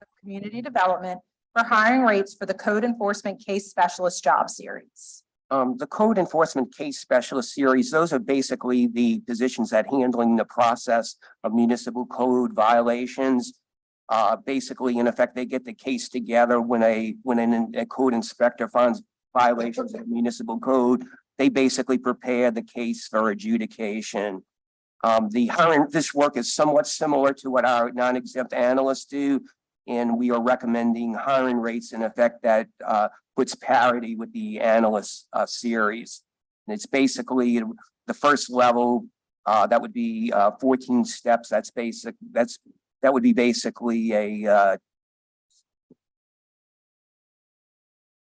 of Community Development for hiring rates for the Code Enforcement Case Specialist job series. The code enforcement case specialist series, those are basically the positions that handling the process of municipal code violations. Basically, in effect, they get the case together when a code inspector finds violations of municipal code. They basically prepare the case for adjudication. This work is somewhat similar to what our non-exempt analysts do, and we are recommending hiring rates in effect that puts parity with the analyst series. And it's basically the first level that would be 14 steps. That would be basically a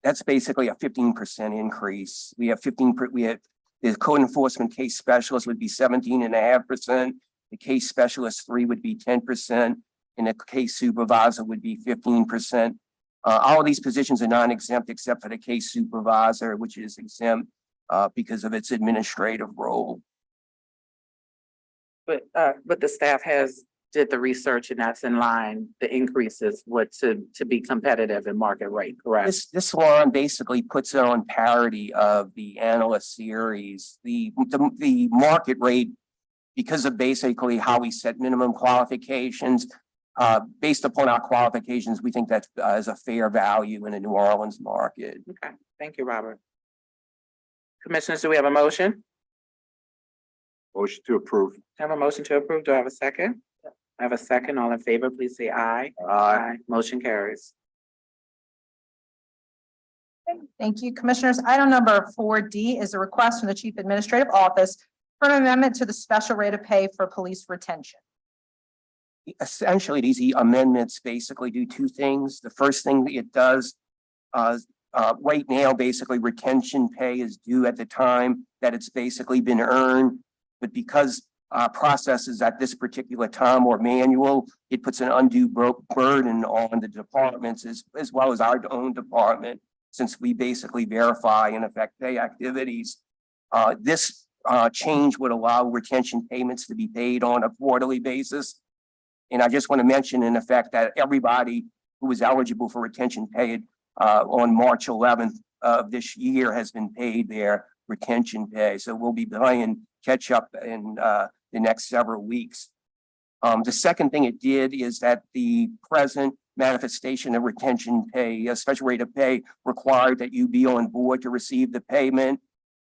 that's basically a 15% increase. We have the code enforcement case specialist would be 17.5%. The case specialist 3 would be 10%, and the case supervisor would be 15%. All of these positions are non-exempt except for the case supervisor, which is exempt because of its administrative role. But the staff did the research and that's in line, the increases would to be competitive in market rate, correct? This line basically puts it on parity of the analyst series. The market rate, because of basically how we set minimum qualifications, based upon our qualifications, we think that is a fair value in the New Orleans market. Okay, thank you, Robert. Commissioners, do we have a motion? Motion to approve. I have a motion to approve. Do I have a second? I have a second. All in favor, please say aye. Aye. Motion carries. Thank you, Commissioners. Item number 4D is a request from the Chief Administrative Office for an amendment to the special rate of pay for police retention. Essentially, these amendments basically do two things. The first thing that it does, right now, basically retention pay is due at the time that it's basically been earned. But because processes at this particular time or manual, it puts an undue burden on the departments as well as our own department, since we basically verify and effect pay activities. This change would allow retention payments to be paid on a quarterly basis. And I just want to mention in effect that everybody who was eligible for retention paid on March 11th of this year has been paid their retention pay. So we'll be playing catch up in the next several weeks. The second thing it did is that the present manifestation of retention pay, a special rate of pay, required that you be on board to receive the payment.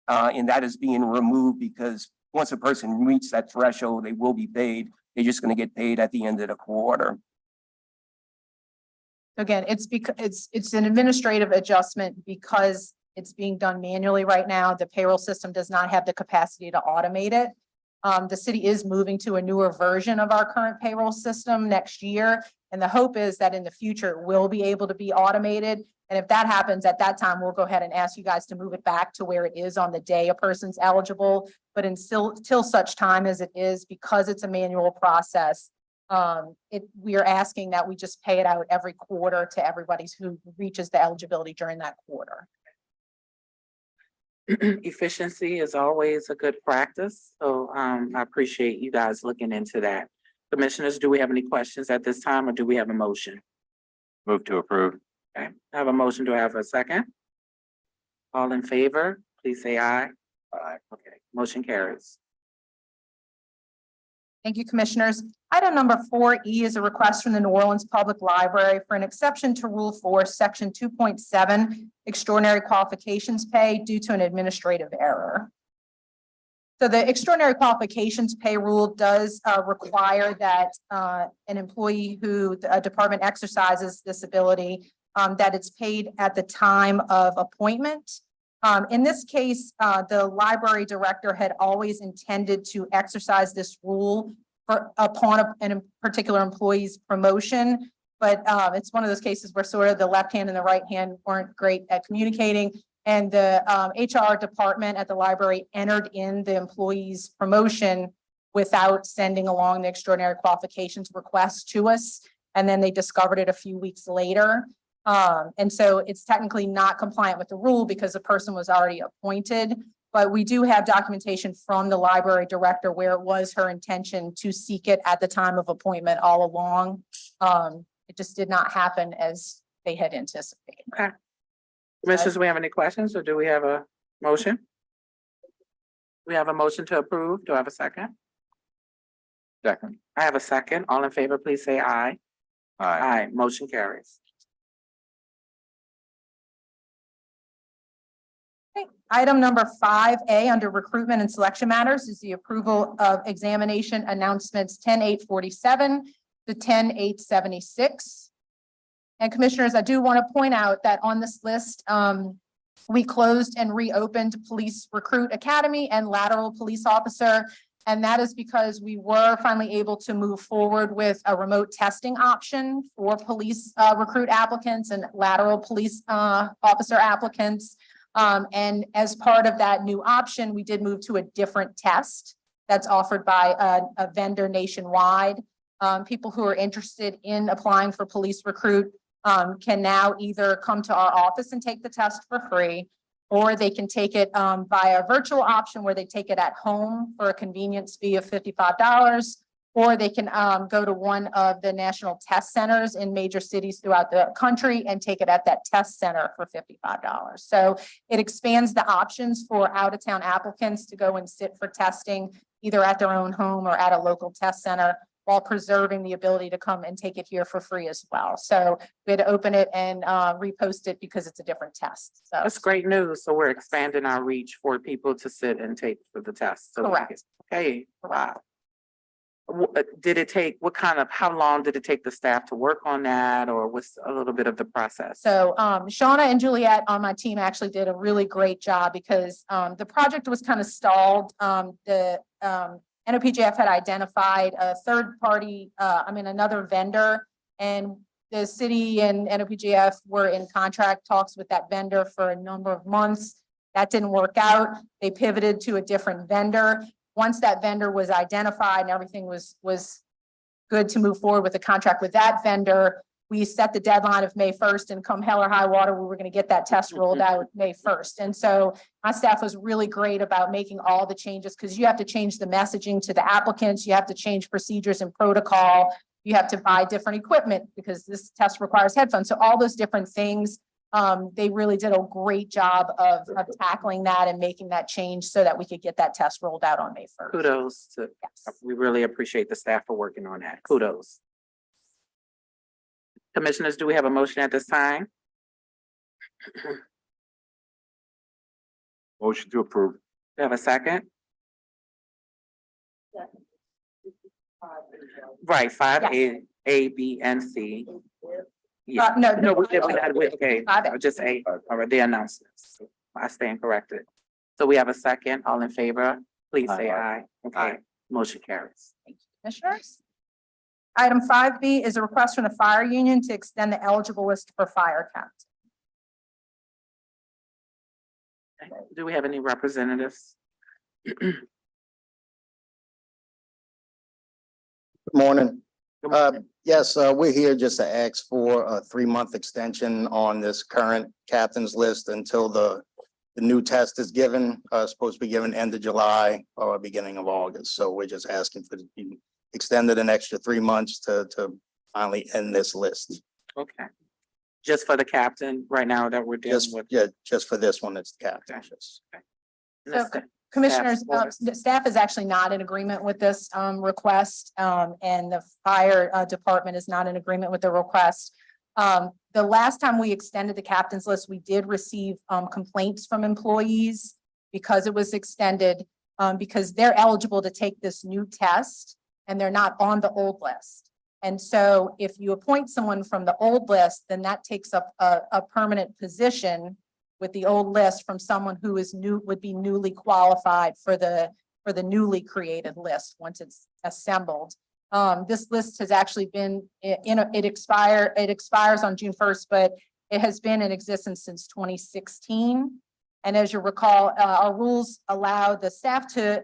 And that is being removed because once a person meets that threshold, they will be paid. They're just going to get paid at the end of the quarter. Again, it's because it's an administrative adjustment because it's being done manually right now. The payroll system does not have the capacity to automate it. The city is moving to a newer version of our current payroll system next year. And the hope is that in the future, it will be able to be automated. And if that happens at that time, we'll go ahead and ask you guys to move it back to where it is on the day a person's eligible. But until such time as it is, because it's a manual process, we are asking that we just pay it out every quarter to everybody who reaches the eligibility during that quarter. Efficiency is always a good practice. So I appreciate you guys looking into that. Commissioners, do we have any questions at this time or do we have a motion? Move to approve. Okay, I have a motion. Do I have a second? All in favor, please say aye. Aye. Okay, motion carries. Thank you, Commissioners. Item number 4E is a request from the New Orleans Public Library for an exception to Rule 4, Section 2.7, extraordinary qualifications pay due to an administrative error. So the extraordinary qualifications pay rule does require that an employee who a department exercises this ability, that it's paid at the time of appointment. In this case, the library director had always intended to exercise this rule upon a particular employee's promotion. But it's one of those cases where sort of the left hand and the right hand weren't great at communicating. And the HR department at the library entered in the employee's promotion without sending along the extraordinary qualifications request to us. And then they discovered it a few weeks later. And so it's technically not compliant with the rule because the person was already appointed. But we do have documentation from the library director where it was her intention to seek it at the time of appointment all along. It just did not happen as they had anticipated. Commissioners, do we have any questions or do we have a motion? We have a motion to approve. Do I have a second? Second. I have a second. All in favor, please say aye. Aye. Aye, motion carries. Item number 5A under recruitment and selection matters is the approval of examination announcements 10-847 to 10-876. And commissioners, I do want to point out that on this list, we closed and reopened Police Recruit Academy and Lateral Police Officer. And that is because we were finally able to move forward with a remote testing option for police recruit applicants and lateral police officer applicants. And as part of that new option, we did move to a different test that's offered by a vendor nationwide. People who are interested in applying for police recruit can now either come to our office and take the test for free, or they can take it via a virtual option where they take it at home for a convenience fee of $55. Or they can go to one of the national test centers in major cities throughout the country and take it at that test center for $55. So it expands the options for out-of-town applicants to go and sit for testing either at their own home or at a local test center, while preserving the ability to come and take it here for free as well. So we had to open it and repost it because it's a different test. So That's great news. So we're expanding our reach for people to sit and take for the test. So Correct. Okay, wow. Did it take, how long did it take the staff to work on that, or what's a little bit of the process? So Shauna and Juliet on my team actually did a really great job because the project was kind of stalled. The NOPGF had identified a another vendor, and the city and NOPGF were in contract talks with that vendor for a number of months. That didn't work out. They pivoted to a different vendor. Once that vendor was identified and everything was good to move forward with the contract with that vendor, we set the deadline of May 1st, and come hell or high water, we were going to get that test rolled out May 1st. And so my staff was really great about making all the changes, because you have to change the messaging to the applicants. You have to change procedures and protocol. You have to buy different equipment because this test requires headphones. So all those different things, they really did a great job of tackling that and making that change so that we could get that test rolled out on May 1st. Kudos to, Yes. we really appreciate the staff for working on that. Kudos. Commissioners, do we have a motion at this time? Motion to approve. Do we have a second? Right, 5A, A, B, and C. Yeah, No, we did, okay, 5A. just A, all right, the announcements. I stand corrected. So we have a second, all in favor, please say aye. Okay, motion carries. Commissioners. Item 5B is a request from the fire union to extend the eligible list for fire captain. Do we have any representatives? Good morning. Yes, we're here just to ask for a 3-month extension on this current captain's list until the new test is given, supposed to be given end of July or beginning of August. So we're just asking for it to be extended an extra 3 months to finally end this list. Okay. Just for the captain right now that we're dealing Just, with. yeah, just for this one, it's the captain. Okay. Just- So, Commissioners, Staff. the staff is actually not in agreement with this request, and the fire department is not in agreement with the request. The last time we extended the captain's list, we did receive complaints from employees because it was extended, because they're eligible to take this new test and they're not on the old list. And so if you appoint someone from the old list, then that takes up a permanent position with the old list from someone who is would be newly qualified for the newly created list once it's assembled. This list has actually been it expires on June 1st, but it has been in existence since 2016. And as you recall, our rules allow the staff to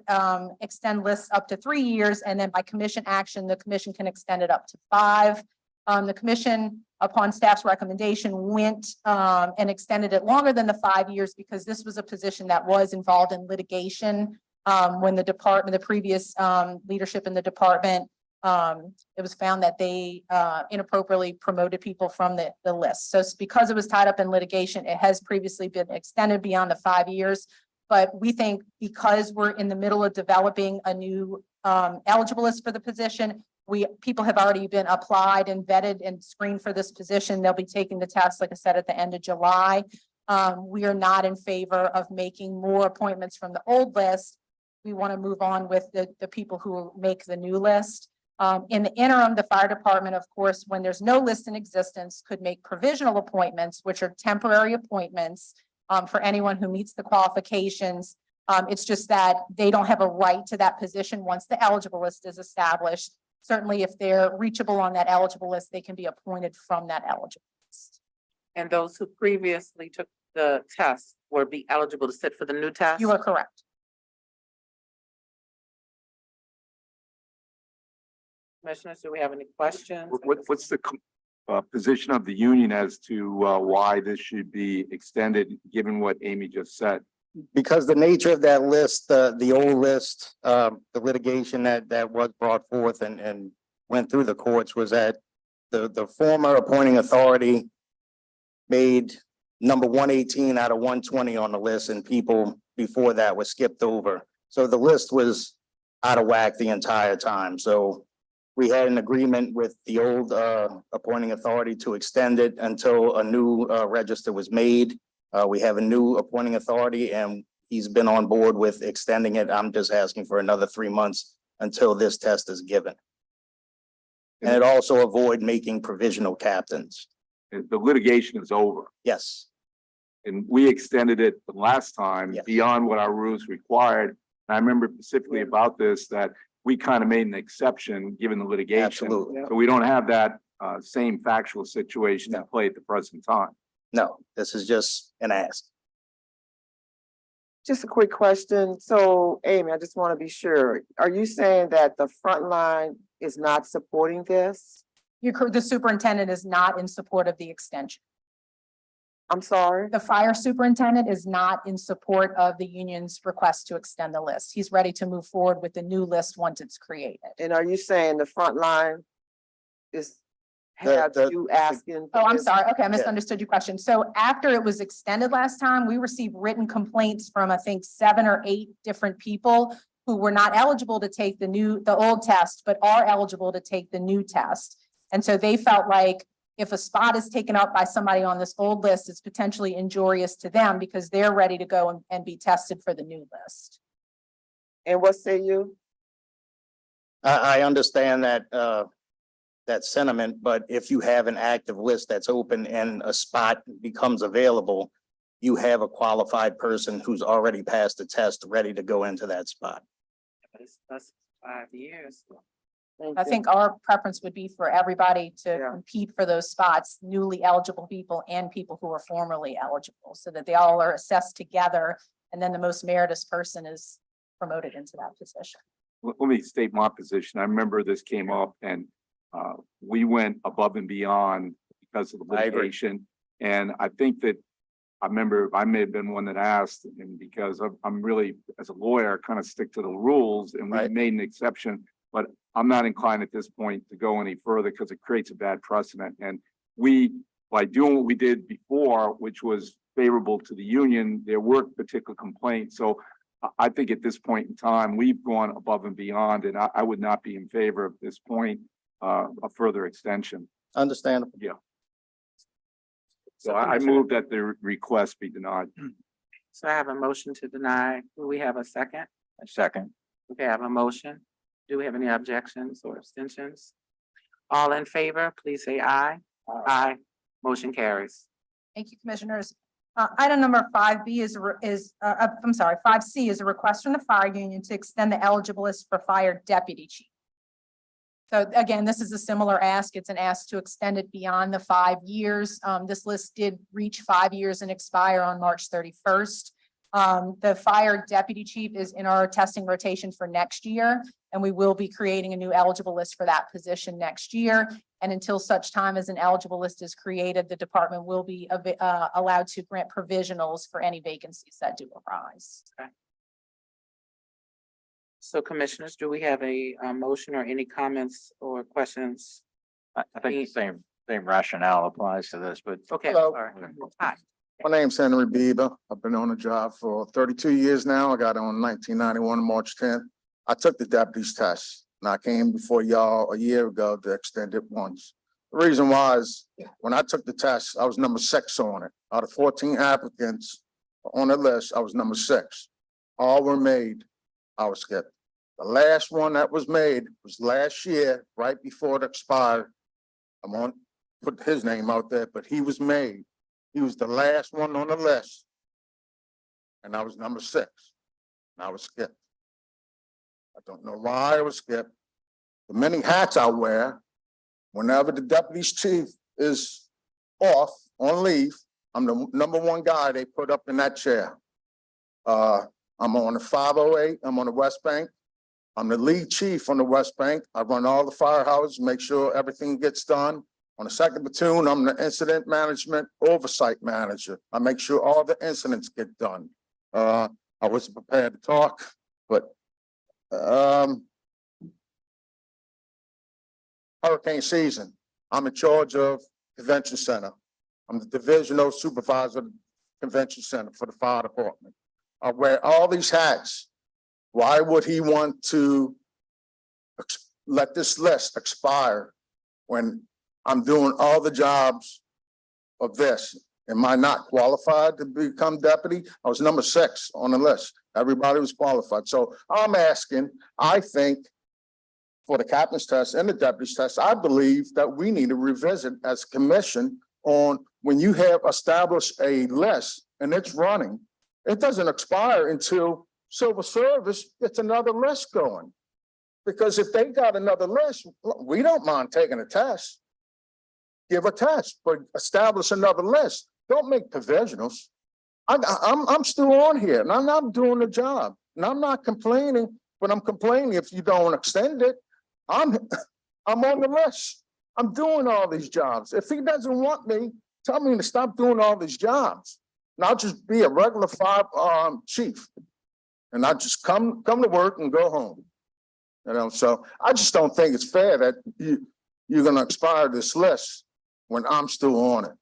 extend lists up to 3 years, and then by commission action, the commission can extend it up to 5. The commission, upon staff's recommendation, went and extended it longer than the 5 years because this was a position that was involved in litigation when the previous leadership in the department it was found that they inappropriately promoted people from the list. So it's because it was tied up in litigation, it has previously been extended beyond the 5 years. But we think because we're in the middle of developing a new eligible list for the position, people have already been applied and vetted and screened for this position. They'll be taking the test, like I said, at the end of July. We are not in favor of making more appointments from the old list. We want to move on with the people who will make the new list. In the interim, the fire department, of course, when there's no list in existence, could make provisional appointments, which are temporary appointments for anyone who meets the qualifications. It's just that they don't have a right to that position once the eligible list is established. Certainly, if they're reachable on that eligible list, they can be appointed from that eligible list. And those who previously took the test will be eligible to sit for the new test? You are correct. Commissioners, do we have any questions? What's the position of the union as to why this should be extended, given what Amy just said? Because the nature of that list, the old list, the litigation that was brought forth and went through the courts was that the former appointing authority made number 118 out of 120 on the list, and people before that were skipped over. So the list was out of whack the entire time. So we had an agreement with the old appointing authority to extend it until a new register was made. We have a new appointing authority and he's been on board with extending it. I'm just asking for another 3 months until this test is given. And it also avoid making provisional captains. The litigation is over, Yes, and we extended it the last time Yes. beyond what our rules required. And I remember specifically about this, that we kind of made an exception given the litigation. absolutely. So we don't have that same factual situation at play at the present time. No, this is just an ask. Just a quick question. So Amy, I just want to be sure. Are you saying that the front line is not supporting this? The superintendent is not in support of the extension. I'm sorry. The fire superintendent is not in support of the union's request to extend the list. He's ready to move forward with the new list once it's created. And are you saying the front line is have The- you asking? Oh, I'm this? sorry. Okay, I misunderstood your question. So after it was extended last time, we received written complaints from, I think, 7 or 8 different people who were not eligible to take the old test, but are eligible to take the new test. And so they felt like if a spot is taken up by somebody on this old list, it's potentially injurious to them because they're ready to go and be tested for the new list. And what say you? I understand that, that sentiment, but if you have an active list that's open and a spot becomes available, you have a qualified person who's already passed the test, ready to go into that spot. That's 5 years. Thank I you. think our preference would be for everybody to Yeah. compete for those spots, newly eligible people and people who are formerly eligible, so that they all are assessed together. And then the most meritorious person is promoted into that position. Let me state my position. I remember this came up and we went above and beyond because of the I agree. litigation. And I think that I remember I may have been one that asked, and because I'm really, as a lawyer, kind of stick to the rules, and we Right. made an exception. But I'm not inclined at this point to go any further because it creates a bad precedent. And we, by doing what we did before, which was favorable to the union, there were particular complaints. So I think at this point in time, we've gone above and beyond, and I would not be in favor at this point, a further extension. Understandable. So I move that the request be denied. So I have a motion to deny. Do we have a second? A second. Okay, I have a motion. Do we have any objections or abstentions? All in favor, please say aye. Aye. Motion carries. Thank you, commissioners. Item number 5B I'm sorry, 5C is a request from the fire union to extend the eligible list for fire deputy chief. So again, this is a similar ask. It's an ask to extend it beyond the 5 years. This list did reach 5 years and expire on March 31st. The fire deputy chief is in our testing rotation for next year, and we will be creating a new eligible list for that position next year. And until such time as an eligible list is created, the department will be allowed to grant provisionals for any vacancies that do arise. So commissioners, do we have a motion or any comments or questions? I think the same rationale applies to this, but Okay. Hello. sorry. Hi. My name's Henry Bieber. I've been on the job for 32 years now. I got on 1991, March 10th. I took the deputy's test and I came before y'all a year ago to extend it once. The reason why is when I took the test, I was number 6 on it. Out of 14 applicants on the list, I was number 6. All were made. I was skipped. The last one that was made was last year, right before it expired. I won't put his name out there, but he was made. He was the last one on the list. And I was number 6. And I was skipped. I don't know why I was skipped. The many hats I wear, whenever the deputy's chief is off on leave, I'm the number 1 guy they put up in that chair. I'm on the 508, I'm on the West Bank. I'm the lead chief on the West Bank. I run all the firehouses, make sure everything gets done. On the 2nd platoon, I'm the incident management oversight manager. I make sure all the incidents get done. I wasn't prepared to talk, but hurricane season, I'm in charge of convention center. I'm the divisional supervisor of the convention center for the fire department. I wear all these hats. Why would he want to let this list expire when I'm doing all the jobs of this? Am I not qualified to become deputy? I was number 6 on the list. Everybody was qualified. So I'm asking, I think for the captain's test and the deputy's test, I believe that we need to revisit as a commission on when you have established a list and it's running, it doesn't expire until civil service gets another list going. Because if they got another list, we don't mind taking a test. Give a test, but establish another list. Don't make provisionals. I'm still on here and I'm not doing the job. And I'm not complaining, but I'm complaining if you don't extend it. I'm on the list. I'm doing all these jobs. If he doesn't want me, tell me to stop doing all these jobs. And I'll just be a regular fire chief. And I just come to work and go home. You know, so I just don't think it's fair that you're gonna expire this list when I'm still on it.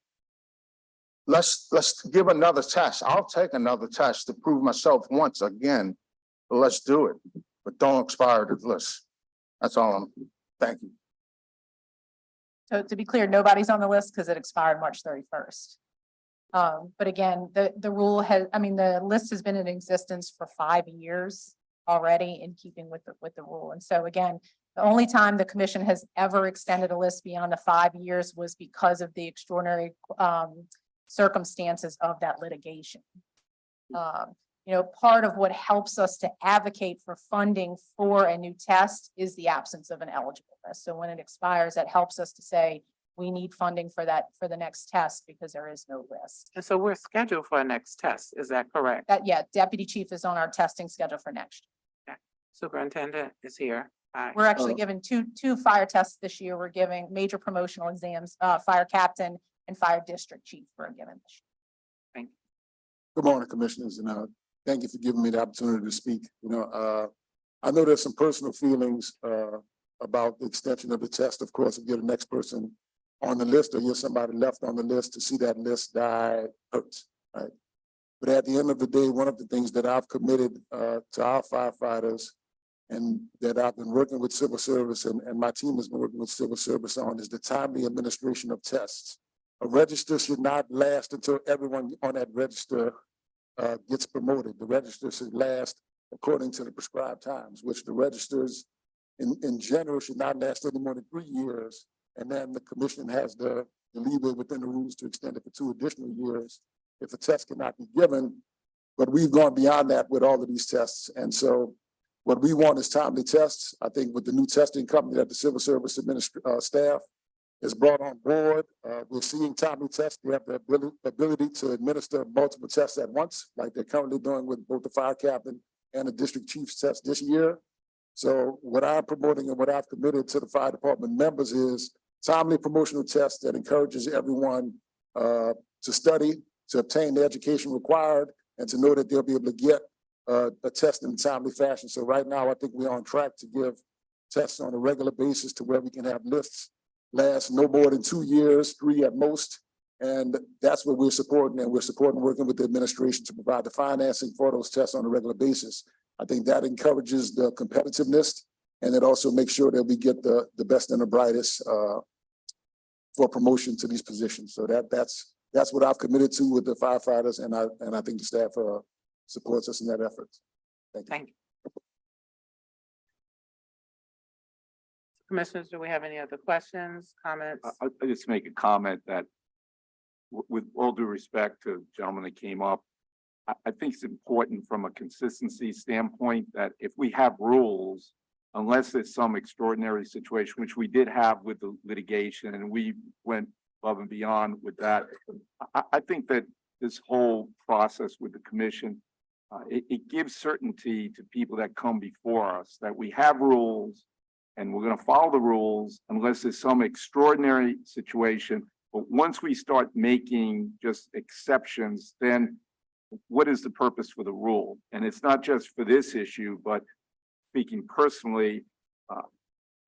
Let's give another test. I'll take another test to prove myself once again, but let's do it. But don't expire the list. That's all thank you. So to be clear, nobody's on the list because it expired March 31st. But again, the rule has, I mean, the list has been in existence for 5 years already in keeping with the rule. And so again, the only time the commission has ever extended a list beyond the 5 years was because of the extraordinary circumstances of that litigation. You know, part of what helps us to advocate for funding for a new test is the absence of an eligible list. So when it expires, that helps us to say, we need funding for that, for the next test because there is no list. And so we're scheduled for our next test. Is that correct? That, yeah, deputy chief is on our testing schedule for next year. Superintendent is here. Hi. We're actually giving two fire tests this year. We're giving major promotional exams, fire captain and fire district chief for a given this year. Good morning, commissioners, and thank you for giving me the opportunity to speak. You know, I know there's some personal feelings about the extension of the test. Of course, if you're the next person on the list or you're somebody left on the list, to see that list die hurts, right? But at the end of the day, one of the things that I've committed to our firefighters and that I've been working with civil service and my team has been working with civil service on is the timely administration of tests. A register should not last until everyone on that register gets promoted. The register should last according to the prescribed times, which the registers in general should not last any more than 3 years. And then the commission has the leeway within the rules to extend it for 2 additional years if a test cannot be given. But we've gone beyond that with all of these tests. And so what we want is timely tests. I think with the new testing company that the civil service staff is brought on board, we're seeing timely tests. We have the ability to administer multiple tests at once, like they're currently doing with both the fire captain and the district chief's test this year. So what I'm promoting and what I've committed to the fire department members is timely promotional tests that encourages everyone to study, to obtain the education required, and to know that they'll be able to get a test in a timely fashion. So right now, I think we're on track to give tests on a regular basis to where we can have lists last no more than 2 years, 3 at most. And that's what we're supporting, and we're supporting working with the administration to provide the financing for those tests on a regular basis. I think that encourages the competitiveness, and it also makes sure that we get the best and the brightest for promotion to these positions. So that's what I've committed to with the firefighters, and I think the staff supports us in that effort. Thank you. Thank you. Commissioners, do we have any other questions, comments? I just make a comment that with all due respect to the gentleman that came up, I think it's important from a consistency standpoint that if we have rules, unless there's some extraordinary situation, which we did have with the litigation, and we went above and beyond with that, I think that this whole process with the commission, it gives certainty to people that come before us that we have rules and we're going to follow the rules unless there's some extraordinary situation. But once we start making just exceptions, then what is the purpose for the rule? And it's not just for this issue, but speaking personally,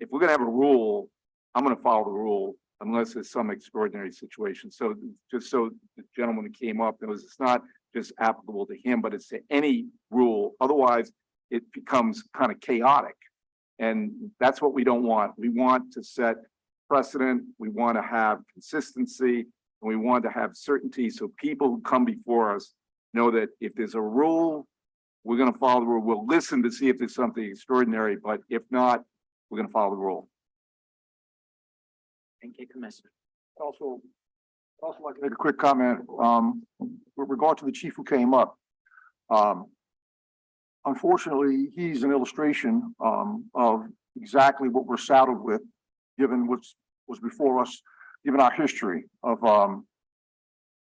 if we're going to have a rule, I'm going to follow the rule unless there's some extraordinary situation. So just so the gentleman that came up, it's not just applicable to him, but it's to any rule. Otherwise, it becomes kind of chaotic. And that's what we don't want. We want to set precedent. We want to have consistency, and we want to have certainty so people who come before us know that if there's a rule, we're going to follow the rule. We'll listen to see if there's something extraordinary, but if not, we're going to follow the rule. Thank you, Commissioner. Also like to make a quick comment, with regard to the chief who came up. Unfortunately, he's an illustration, of exactly what we're saddled with, given what was before us, given our history of,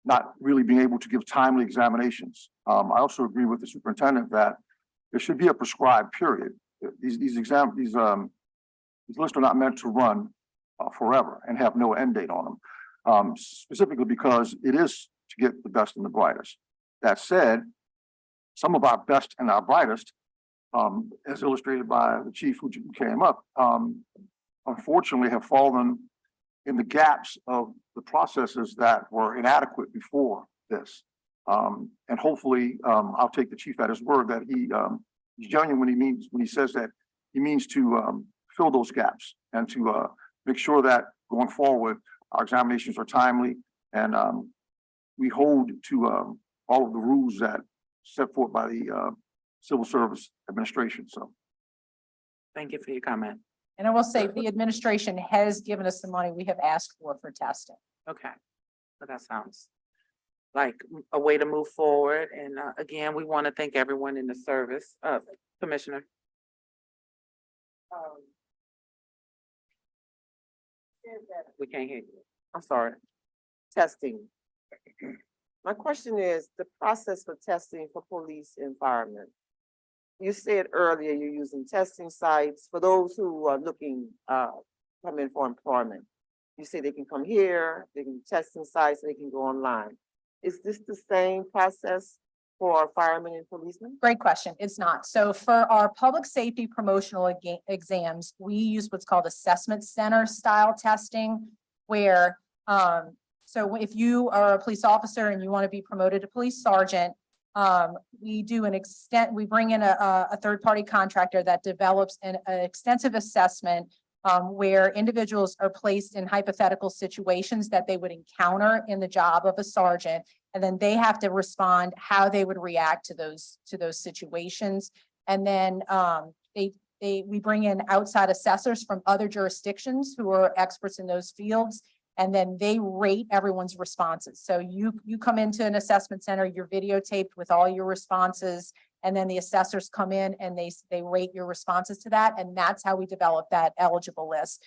not really being able to give timely examinations. I also agree with the superintendent that there should be a prescribed period. These lists are not meant to run forever and have no end date on them, specifically because it is to get the best and the brightest. That said, some of our best and our brightest, as illustrated by the chief who came up, unfortunately have fallen in the gaps of the processes that were inadequate before this. And hopefully, I'll take the chief at his word that he's genuine when he says that he means to fill those gaps and to make sure that going forward, our examinations are timely and we hold to all of the rules that set forth by the Civil Service Administration. So Thank you for your comment. And I will say the administration has given us the money we have asked for testing. Okay, so that sounds like a way to move forward. And again, we want to thank everyone in the service. Commissioner. We can't hear you. I'm sorry. Testing. My question is the process for testing for police and firemen. You said earlier you're using testing sites for those who are looking, come in for employment. You say they can come here, they can do testing sites, they can go online. Is this the same process for firemen and policemen? Great question. It's not. So for our public safety promotional exams, we use what's called assessment center style testing, where so if you are a police officer and you want to be promoted to police sergeant, we bring in a third-party contractor that develops an extensive assessment where individuals are placed in hypothetical situations that they would encounter in the job of a sergeant. And then they have to respond how they would react to those situations. And then we bring in outside assessors from other jurisdictions who are experts in those fields. And then they rate everyone's responses. So you come into an assessment center, you're videotaped with all your responses, and then the assessors come in and they rate your responses to that. And that's how we develop that eligible list.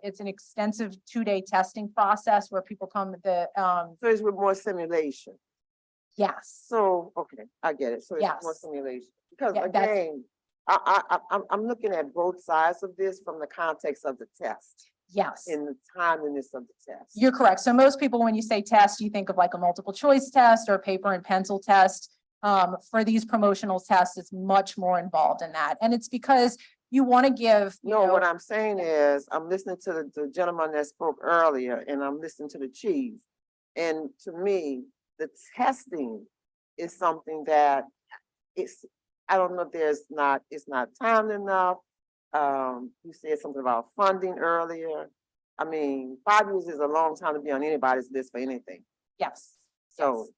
It's an extensive 2-day testing process where people come So it's with more simulation. yes. So, okay, I get it. So it's more Yes. simulation. Because Yeah, that's- again, I'm looking at both sides of this from the context of the test Yes. and the timeliness of the test. You're correct. So most people, when you say test, you think of like a multiple choice test or a paper and pencil test. for these promotional tests, it's much more involved in that. And it's because you want to give, you No, know, what I'm saying is, I'm listening to the gentleman that spoke earlier, and I'm listening to the chief. And to me, the testing is something that it's, I don't know if it's not time enough. You said something about funding earlier. I mean, 5 years is a long time to be on anybody's list for anything. yes. So, Yes.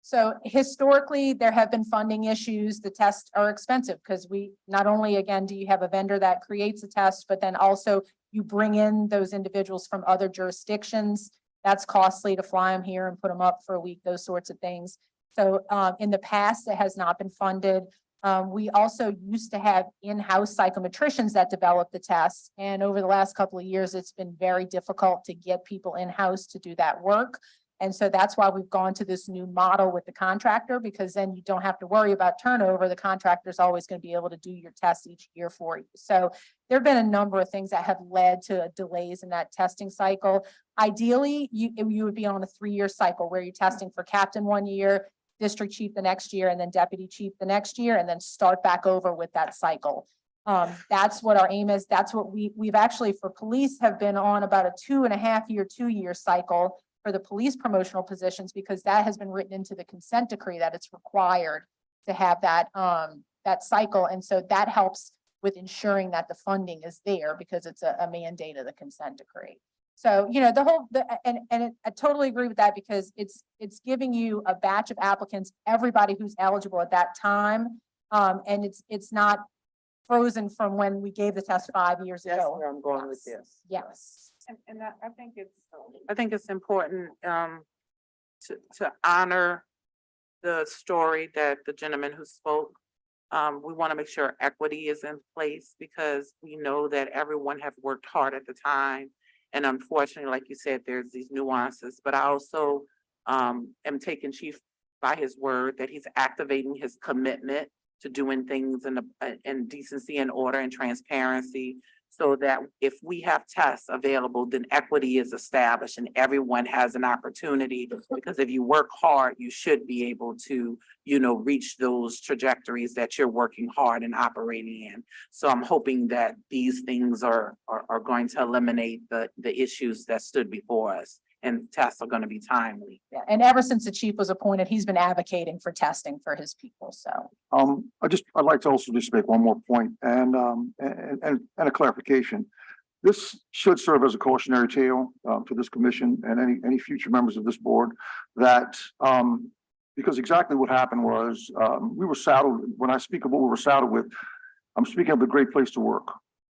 So historically, there have been funding issues. The tests are expensive because we, not only, again, do you have a vendor that creates a test, but then also you bring in those individuals from other jurisdictions. That's costly to fly them here and put them up for a week, those sorts of things. So in the past, it has not been funded. We also used to have in-house psychometricians that developed the tests. And over the last couple of years, it's been very difficult to get people in-house to do that work. And so that's why we've gone to this new model with the contractor, because then you don't have to worry about turnover. The contractor is always going to be able to do your tests each year for you. So there have been a number of things that have led to delays in that testing cycle. Ideally, you would be on a 3-year cycle where you're testing for captain 1 year, district chief the next year, and then deputy chief the next year, and then start back over with that cycle. That's what our aim is. That's what we've actually, for police, have been on about a 2.5-year cycle for the police promotional positions, because that has been written into the consent decree that it's required to have that, that cycle. And so that helps with ensuring that the funding is there, because it's a mandate of the consent decree. So, you know, I totally agree with that, because it's giving you a batch of applicants, everybody who's eligible at that time. And it's not frozen from when we gave the test 5 years that's ago. where I'm going with this. Yes. And I think it's important, to honor the story that the gentleman who spoke. We want to make sure equity is in place, because we know that everyone have worked hard at the time. And unfortunately, like you said, there's these nuances, but I also am taking Chief by his word that he's activating his commitment to doing things in decency and order and transparency, so that if we have tests available, then equity is established and everyone has an opportunity. Because if you work hard, you should be able to, you know, reach those trajectories that you're working hard and operating in. So I'm hoping that these things are going to eliminate the issues that stood before us, and tests are going to be timely. Yeah, and ever since the chief was appointed, he's been advocating for testing for his people, so. I'd like to also just make one more point and a clarification. This should serve as a cautionary tale to this commission and any future members of this board, that because exactly what happened was we were saddled. When I speak of what we were saddled with, I'm speaking of the Great Place to Work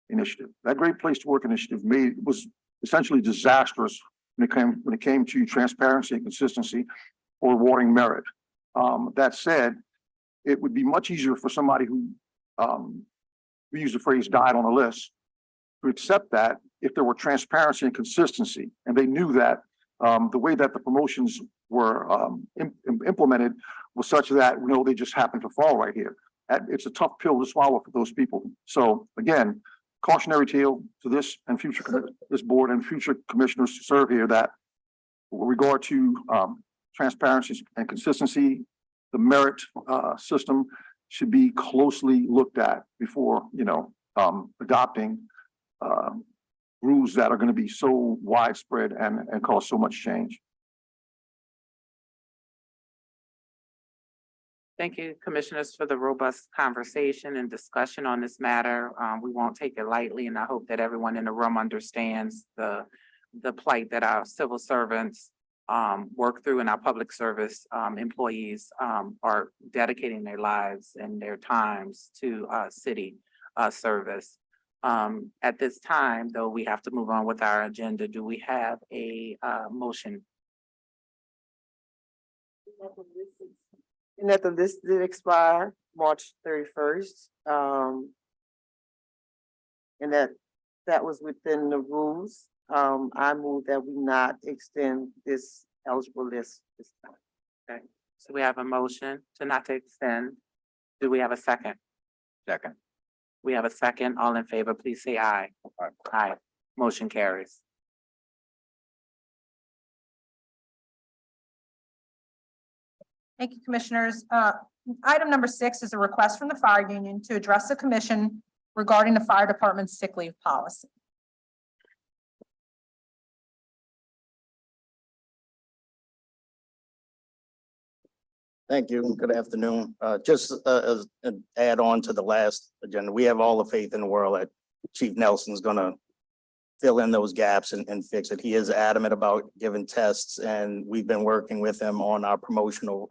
initiative. That Great Place to Work initiative was essentially disastrous when it came to transparency and consistency for rewarding merit. That said, it would be much easier for somebody who, we use the phrase died on a list, to accept that if there were transparency and consistency, and they knew that the way that the promotions were implemented was such that, you know, they just happened to fall right here. It's a tough pill to swallow for those people. So again, cautionary tale to this and this board and future commissioners to serve here, that with regard to transparency and consistency, the merit system should be closely looked at before, you know, adopting rules that are going to be so widespread and cause so much change. Thank you, commissioners, for the robust conversation and discussion on this matter. We won't take it lightly, and I hope that everyone in the room understands the plight that our civil servants work through, and our public service employees are dedicating their lives and their times to city service. At this time, though, we have to move on with our agenda. Do we have a motion? And that the list did expire March 31st. And that was within the rules. I move that we not extend this eligible list this time. Okay, so we have a motion to not to extend. Do we have a second? Second. We have a second. All in favor, please say aye. Aye. Motion carries. Thank you, commissioners. Item number 6 is a request from the fire union to address the commission regarding the fire department's sick leave policy. Thank you. Good afternoon. Just as an add on to the last agenda, we have all the faith in the world that Chief Nelson's gonna fill in those gaps and fix it. He is adamant about giving tests, and we've been working with him on our promotional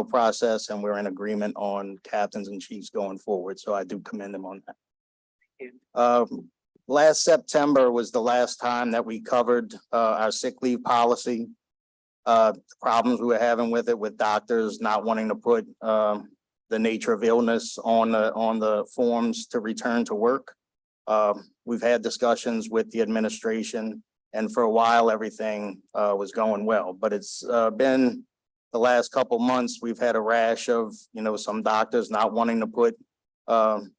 process, and we're in agreement on captains and chiefs going forward. So I do commend him on that. Last September was the last time that we covered our sick leave policy. Problems we were having with it, with doctors not wanting to put the nature of illness on the forms to return to work. We've had discussions with the administration, and for a while, everything was going well, but it's been the last couple months, we've had a rash of, some doctors not wanting to put the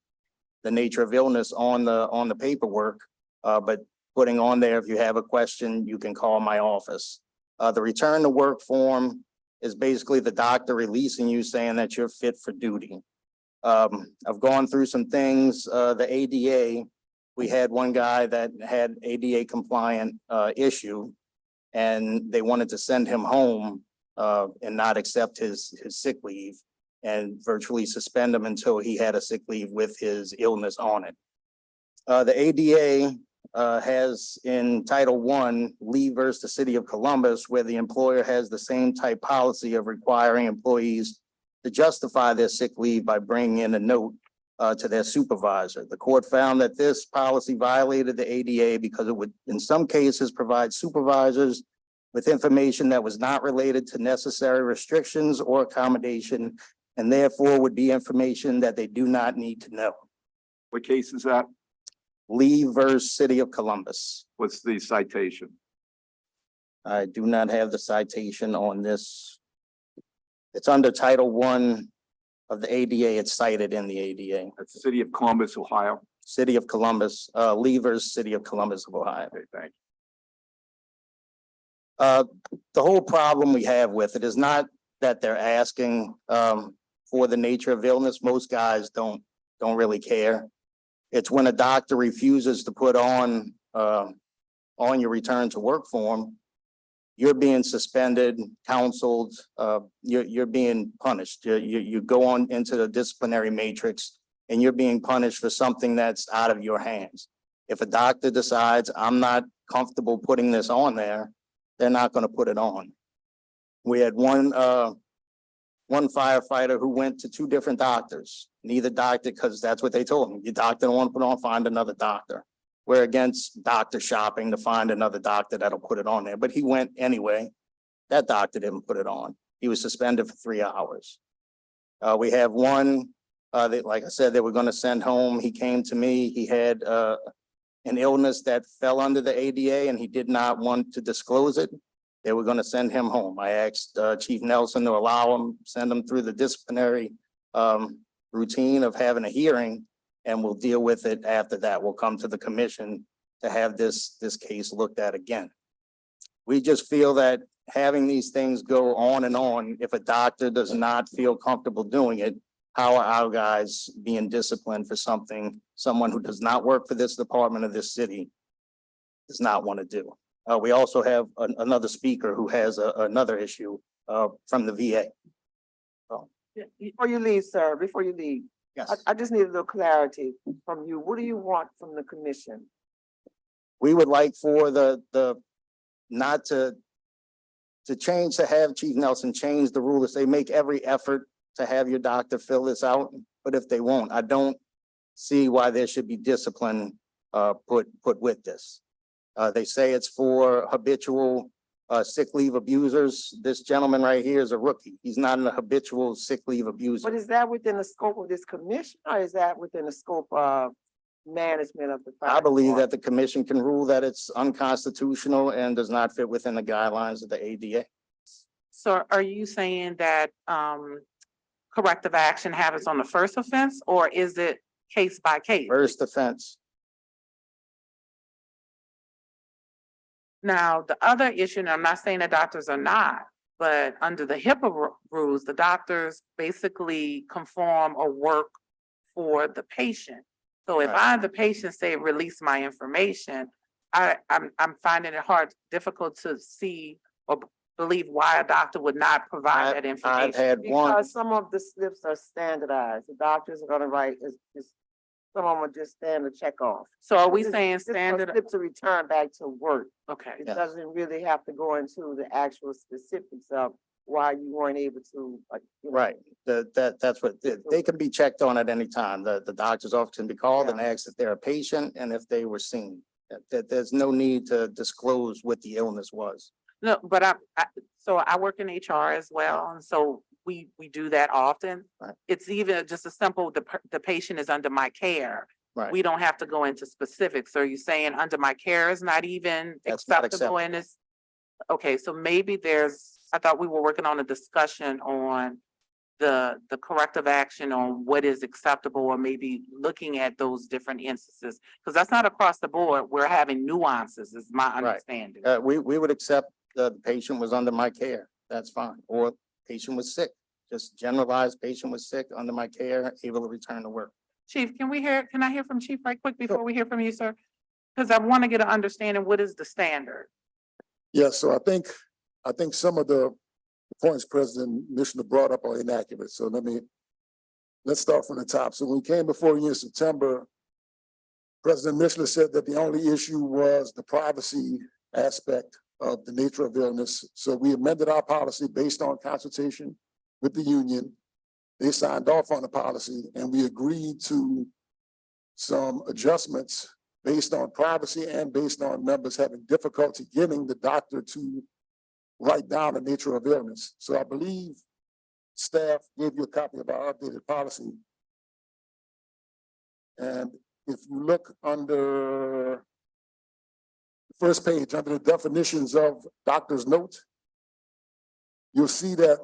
nature of illness on the paperwork, but putting on there, if you have a question, you can call my office. The return to work form is basically the doctor releasing you, saying that you're fit for duty. I've gone through some things, the ADA, we had one guy that had ADA compliant issue, and they wanted to send him home and not accept his sick leave and virtually suspend him until he had a sick leave with his illness on it. The ADA has in Title I, leave versus the City of Columbus, where the employer has the same type policy of requiring employees to justify their sick leave by bringing in a note to their supervisor. The court found that this policy violated the ADA because it would, in some cases, provide supervisors with information that was not related to necessary restrictions or accommodation, and therefore would be information that they do not need to know. What case is that? Lee versus City of Columbus. What's the citation? I do not have the citation on this. It's under Title I of the ADA. It's cited in the ADA. That's the City of Columbus, Ohio. City of Columbus, Lee versus City of Columbus of Ohio. Okay, thank you. The whole problem we have with it is not that they're asking for the nature of illness. Most guys don't really care. It's when a doctor refuses to put on your return to work form, you're being suspended, counseled, you're being punished. You go on into the disciplinary matrix and you're being punished for something that's out of your hands. If a doctor decides I'm not comfortable putting this on there, they're not going to put it on. We had one firefighter who went to 2 different doctors. Neither doctor, because that's what they told him. Your doctor don't want to put on, find another doctor. We're against doctor shopping to find another doctor that'll put it on there. But he went anyway. That doctor didn't put it on. He was suspended for 3 hours. We have one that, like I said, they were going to send home. He came to me. He had an illness that fell under the ADA and he did not want to disclose it. They were going to send him home. I asked Chief Nelson to allow him, send him through the disciplinary routine of having a hearing, and we'll deal with it after that. We'll come to the commission to have this case looked at again. We just feel that having these things go on and on, if a doctor does not feel comfortable doing it, how are our guys being disciplined for something someone who does not work for this department of this city does not want to do? We also have another speaker who has another issue from the VA. Before you leave, sir, before you leave, Yes, I just need a little clarity from you. What do you want from the commission? we would like for the not to change, to have Chief Nelson change the rule to say make every effort to have your doctor fill this out, but if they won't, I don't see why there should be discipline put with this. They say it's for habitual sick leave abusers. This gentleman right here is a rookie. He's not a habitual sick leave abuser. But is that within the scope of this commission, or is that within the scope of management of the? I believe that the commission can rule that it's unconstitutional and does not fit within the guidelines of the ADA. So are you saying that corrective action happens on the first offense, or is it case by case? First offense. Now, the other issue, and I'm not saying that doctors are not, But under the HIPAA rules, the doctors basically conform or work for the patient. So if Right. I, the patient, say, release my information, I'm finding it difficult to see or believe why a doctor would not provide that I've information. had one, Because some of the slips are standardized. The doctors are gonna write, some of them are just standard check off. So are we This is saying just a standard? Slip to return back to work. Okay, It Yes. doesn't really have to go into the actual specifics of why you weren't able to, right, that's what, they can be checked on at any time. The doctor's office can be called and asked if they're a patient and if they were seen. That there's no need to disclose what the illness was. no, but so I work in HR as well, and so we do that often. Right. It's even just a simple, the patient is under my care. Right. We don't have to go into specifics. Are you saying under my care is not even That's not acceptable in this? Okay, so maybe I thought we were working on a discussion on the corrective action on what is acceptable, or maybe looking at those different instances. Because that's not across the board. We're having nuances, is my Right. understanding. We would accept the patient was under my care. That's fine. Or patient was sick, just generalized patient was sick, under my care, able to return to work. Chief, can I hear from Chief right quick before we hear from you, sir? Because I want to get an understanding, what is the standard? Yeah, so I think some of the points President Mishner brought up are inaccurate. So let's start from the top. So when we came before you in September, President Mishner said that the only issue was the privacy aspect of the nature of illness. So we amended our policy based on consultation with the union. They signed off on the policy and we agreed to some adjustments based on privacy and based on members having difficulty getting the doctor to write down the nature of illness. So I believe staff gave you a copy of our updated policy. And if you look under the first page, under the definitions of doctor's note, you'll see that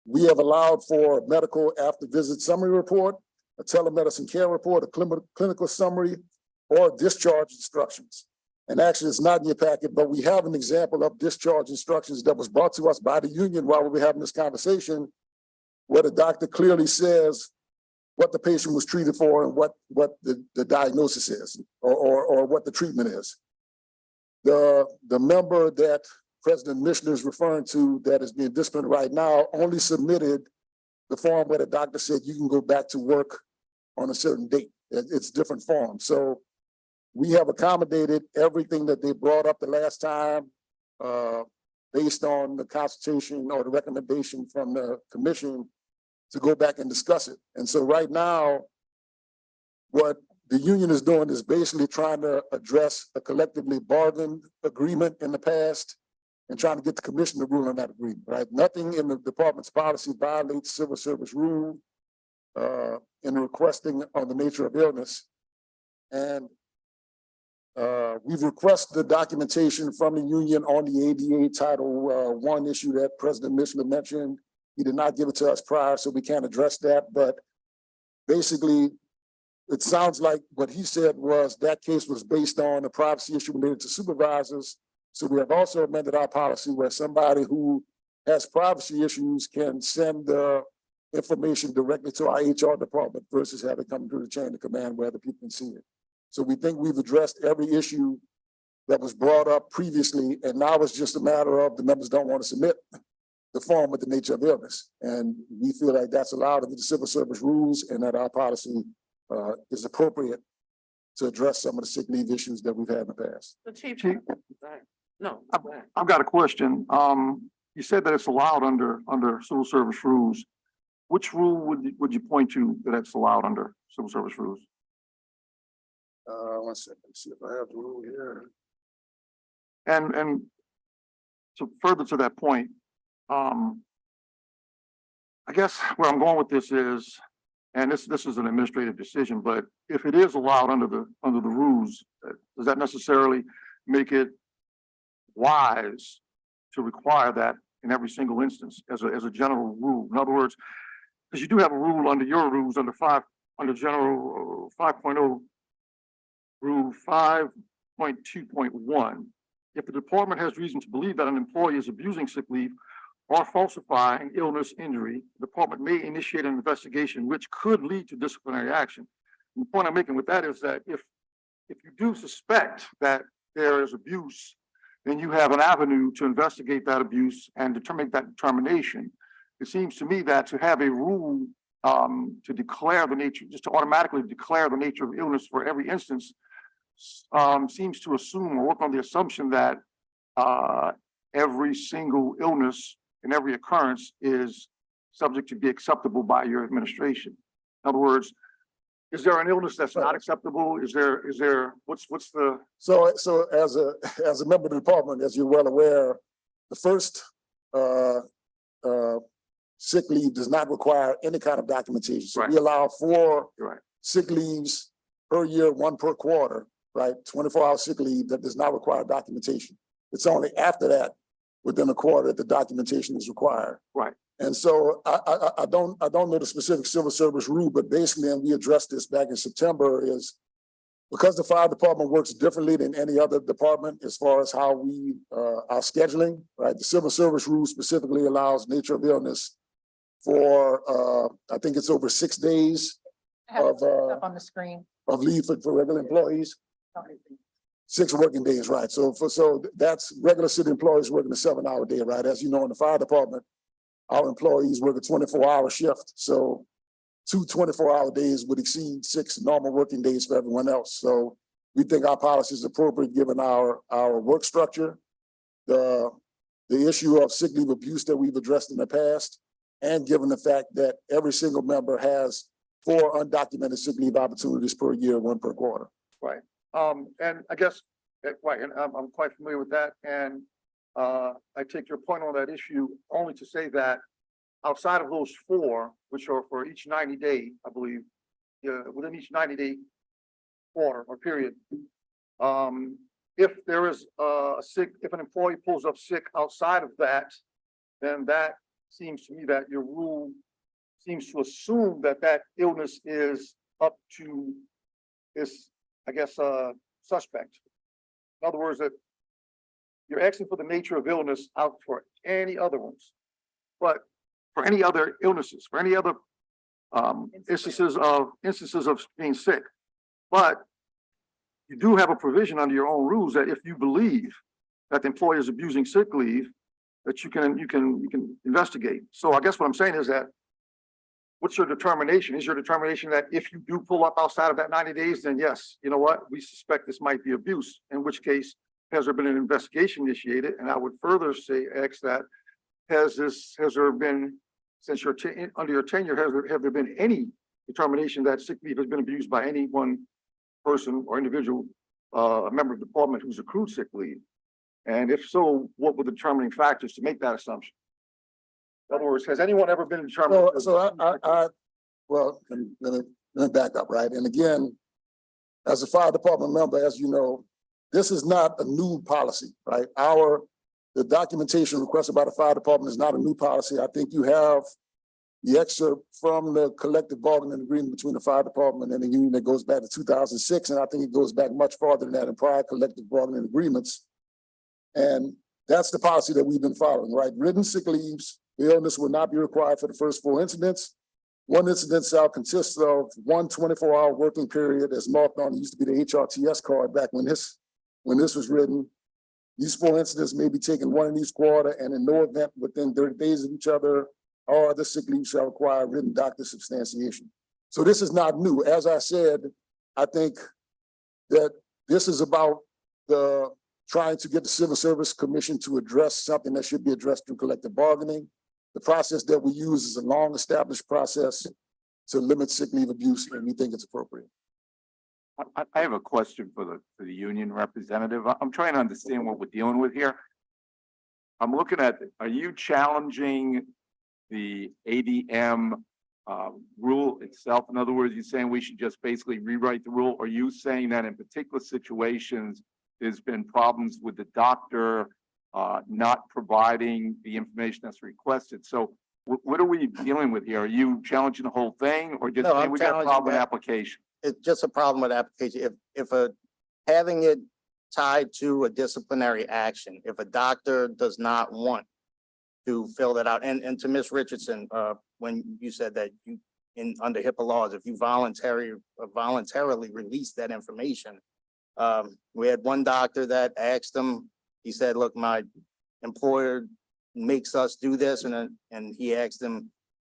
we have allowed for a medical after visit summary report, a telemedicine care report, a clinical summary, or discharge instructions. And actually, it's not in your packet, but we have an example of discharge instructions that was brought to us by the union while we were having this conversation, where the doctor clearly says what the patient was treated for and what the diagnosis is, or what the treatment is. The member that President Mishner is referring to that is being disciplined right now only submitted the form where the doctor said you can go back to work on a certain date. It's different form. So we have accommodated everything that they brought up the last time, based on the consultation or the recommendation from the commission to go back and discuss it. And so right now, what the union is doing is basically trying to address a collectively bargained agreement in the past and trying to get the commission to rule on that agreement, right? Nothing in the department's policy violates civil service rule in requesting on the nature of illness. And we've requested the documentation from the union on the ADA Title I issue that President Mishner mentioned. He did not give it to us prior, so we can't address that. But basically, it sounds like what he said was that case was based on a privacy issue related to supervisors. So we have also amended our policy where somebody who has privacy issues can send the information directly to our HR department versus having it come through the chain of command where other people can see it. So we think we've addressed every issue that was brought up previously, and now it's just a matter of the members don't want to submit the form with the nature of illness. And we feel like that's allowed under the civil service rules and that our policy is appropriate to address some of the sick leave issues that we've had in the past. The chief. Chief? No. go ahead. I've got a question. You said that it's allowed under civil service rules. Which rule would you point to that it's allowed under civil service rules? 1 second, see if I have the rule here. And so further to that point, I guess where I'm going with this is, and this is an administrative decision, but if it is allowed under the rules, does that necessarily make it wise to require that in every single instance as a general rule? In other words, because you do have a rule under your rules under general 5.0 rule 5.2.1. If the department has reason to believe that an employee is abusing sick leave or falsifying illness, injury, the department may initiate an investigation which could lead to disciplinary action. And the point I'm making with that is that if you do suspect that there is abuse, then you have an avenue to investigate that abuse and make that determination. It seems to me that to have a rule to declare the nature, just to automatically declare the nature of illness for every instance, seems to assume or work on the assumption that every single illness and every occurrence is subject to be acceptable by your administration. In other words, is there an illness that's not acceptable? Is there, what's the? So as a member of the department, as you're well aware, the first sick leave does not require any kind of documentation. So Right. we allow 4 Right. sick leaves per year, 1 per quarter, right? 24-hour sick leave that does not require documentation. It's only after that, within a quarter, that the documentation is required. Right. And so I don't know the specific civil service rule, but basically, and we addressed this back in September, is because the fire department works differently than any other department as far as how we our scheduling, right? The civil service rule specifically allows nature of illness for I think it's over 6 days I have it of up on the screen. leave for regular employees. 6 working days, right? So that's regular city employees working a 7-hour day, right? As you know, in the fire department, our employees work a 24-hour shift. So 2 24-hour days would exceed 6 normal working days for everyone else. So we think our policy is appropriate given our work structure, the issue of sick leave abuse that we've addressed in the past, and given the fact that every single member has 4 undocumented sick leave opportunities per year, 1 per quarter. Right. And I guess, right, and I'm quite familiar with that. And I take your point on that issue only to say that outside of those 4, which are for each 90-day, I believe, within each 90-day quarter or period, if there is if an employee pulls up sick outside of that, then that seems to me that your rule seems to assume that that illness is up to this, I guess, suspect. In other words, that you're asking for the nature of illness out for any other ones, but for any other illnesses, for any other instances of being sick. But you do have a provision under your own rules that if you believe that the employer is abusing sick leave, that you can investigate. So I guess what I'm saying is that, what's your determination? Is your determination that if you do pull up outside of that 90 days, then yes, you know what, we suspect this might be abuse, in which case, has there been an investigation initiated? And I would further say, ask that, has there been, since you're under your tenure, have there been any determination that sick leave has been abused by any one person or individual, a member of the department who's accrued sick leave? And if so, what were the determining factors to make that assumption? In other words, has anyone ever been determined? Well, let me back up, right? And again, as a fire department member, as you know, this is not a new policy, right? The documentation requested by the fire department is not a new policy. I think you have the excerpt from the collective bargaining agreement between the fire department and the union that goes back to 2006. And I think it goes back much farther than that in prior collective bargaining agreements. And that's the policy that we've been following, right? Written sick leaves, the illness will not be required for the first 4 incidents. 1 incident shall consist of 1 24-hour working period as marked on, it used to be the HRTS card back when this was written. These 4 incidents may be taken 1 in each quarter, and in no event within 30 days of each other, or the sick leave shall require written doctor substantiation. So this is not new. As I said, I think that this is about trying to get the Civil Service Commission to address something that should be addressed through collective bargaining. The process that we use is a long-established process to limit sick leave abuse, and we think it's appropriate. I have a question for the union representative. I'm trying to understand what we're dealing with here. I'm looking at, are you challenging the ADM rule itself? In other words, you're saying we should just basically rewrite the rule? Or are you saying that in particular situations, there's been problems with the doctor not providing the information that's requested? So what are we dealing with here? Are you challenging the whole thing, or just No, saying I'm we got a challenging problem with that. application? It's just a problem with application. If having it tied to a disciplinary action, if a doctor does not want to fill that out. And to Ms. Richardson, when you said that you, under HIPAA laws, if you voluntarily release that information, we had one doctor that asked him, he said, look, my employer makes us do this, and he asked him,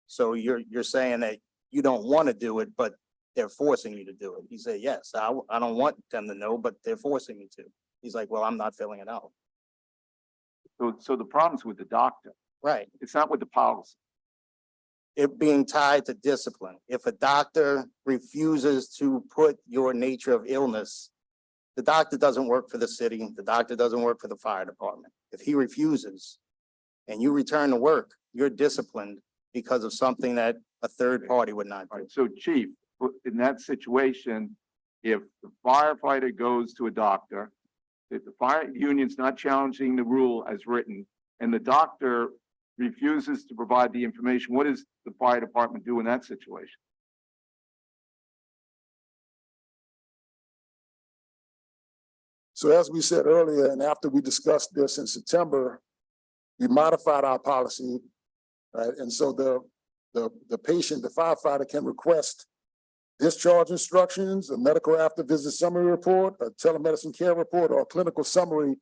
so you're saying that you don't want to do it, but they're forcing you to do it. He said, yes, I don't want them to know, but they're forcing me to. He's like, well, I'm not filling it out. So the problem's with the doctor. Right. It's not with the policy. It being tied to discipline. If a doctor refuses to put your nature of illness, the doctor doesn't work for the city, the doctor doesn't work for the fire department. If he refuses and you return to work, you're disciplined because of something that a third party would not All do. right, so chief, in that situation, if the firefighter goes to a doctor, if the fire union's not challenging the rule as written, and the doctor refuses to provide the information, what does the fire department do in that situation? So as we said earlier, and after we discussed this in September, we modified our policy, right? And so the patient, the firefighter can request discharge instructions, a medical after visit summary report, a telemedicine care report, or a clinical summary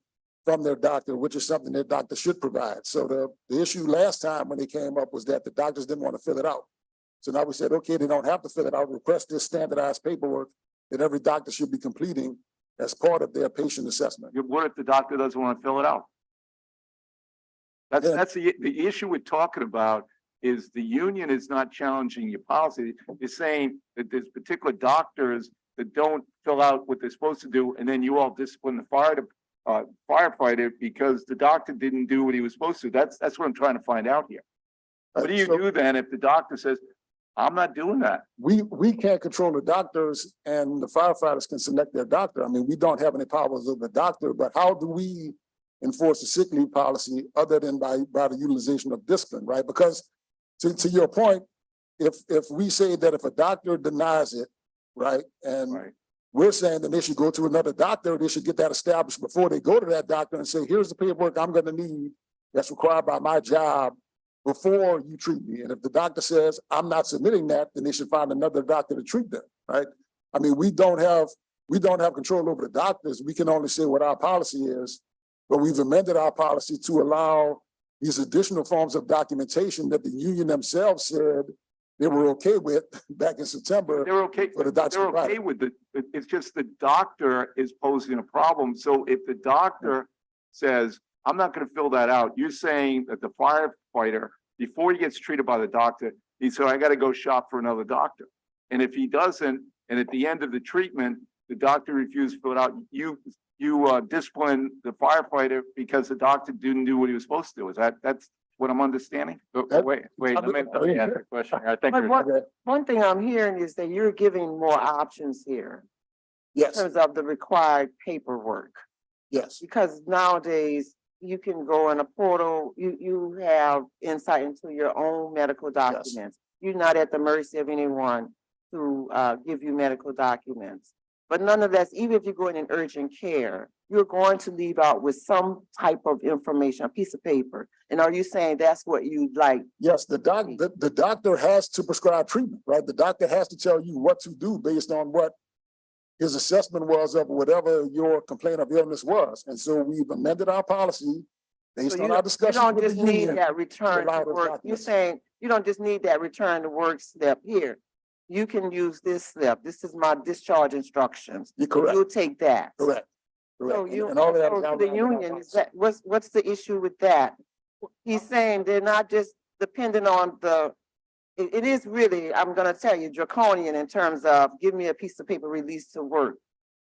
from their doctor, which is something their doctor should provide. So the issue last time when they came up was that the doctors didn't want to fill it out. So now we said, okay, they don't have to fill it out, request this standardized paperwork that every doctor should be completing as part of their patient assessment. What if the doctor doesn't want to fill it out? Yeah. That's the issue we're talking about is the union is not challenging your policy. It's saying that there's particular doctors that don't fill out what they're supposed to do, and then you all discipline the firefighter because the doctor didn't do what he was supposed to. That's what I'm trying to find out here. What do you So do then if the doctor says, I'm not doing that? we can't control the doctors, and the firefighters can select their doctor. I mean, we don't have any powers of the doctor, but how do we enforce the sick leave policy other than by the utilization of discipline, right? Because to your point, if we say that if a doctor denies it, right, and Right. we're saying that they should go to another doctor, they should get that established before they go to that doctor and say, here's the paperwork I'm gonna need that's required by my job before you treat me. And if the doctor says, I'm not submitting that, then they should find another doctor to treat them, right? I mean, we don't have control over the doctors. We can only say what our policy is, but we've amended our policy to allow these additional forms of documentation that the union themselves said they were okay with back in September. They're okay. For the doctor They're to provide okay it. with it. It's just the doctor is posing a problem. So if the doctor says, I'm not going to fill that out, you're saying that the firefighter, before he gets treated by the doctor, he said, I got to go shop for another doctor. And if he doesn't, and at the end of the treatment, the doctor refuses to fill it out, you discipline the firefighter because the doctor didn't do what he was supposed to do. That's what I'm understanding? That- Wait, let me ask the question. I think But there's- one thing I'm hearing is that you're giving more options here in Yes, terms of the required paperwork. yes. Because nowadays, you can go in a portal, you have insight into your own medical documents. You're not at the mercy of anyone to give you medical documents. But nonetheless, even if you go in urgent care, you're going to leave out with some type of information, a piece of paper. And are you saying that's what you'd like? Yes, the doctor has to prescribe treatment, right? The doctor has to tell you what to do based on what his assessment was of whatever your complaint of illness was. And so we've amended our policy based So on you our you discussion don't with the just need union. that return allow to those work. You're documents. saying you don't just need that return to work slip here. You can use this slip. This is my discharge instructions. You're correct, You'll take that. correct. So correct. you, And all of that is so to outlined the in our union, is policy. that, what's the issue with that? He's saying they're not just dependent on it is really, I'm gonna tell you, draconian in terms of give me a piece of paper released to work.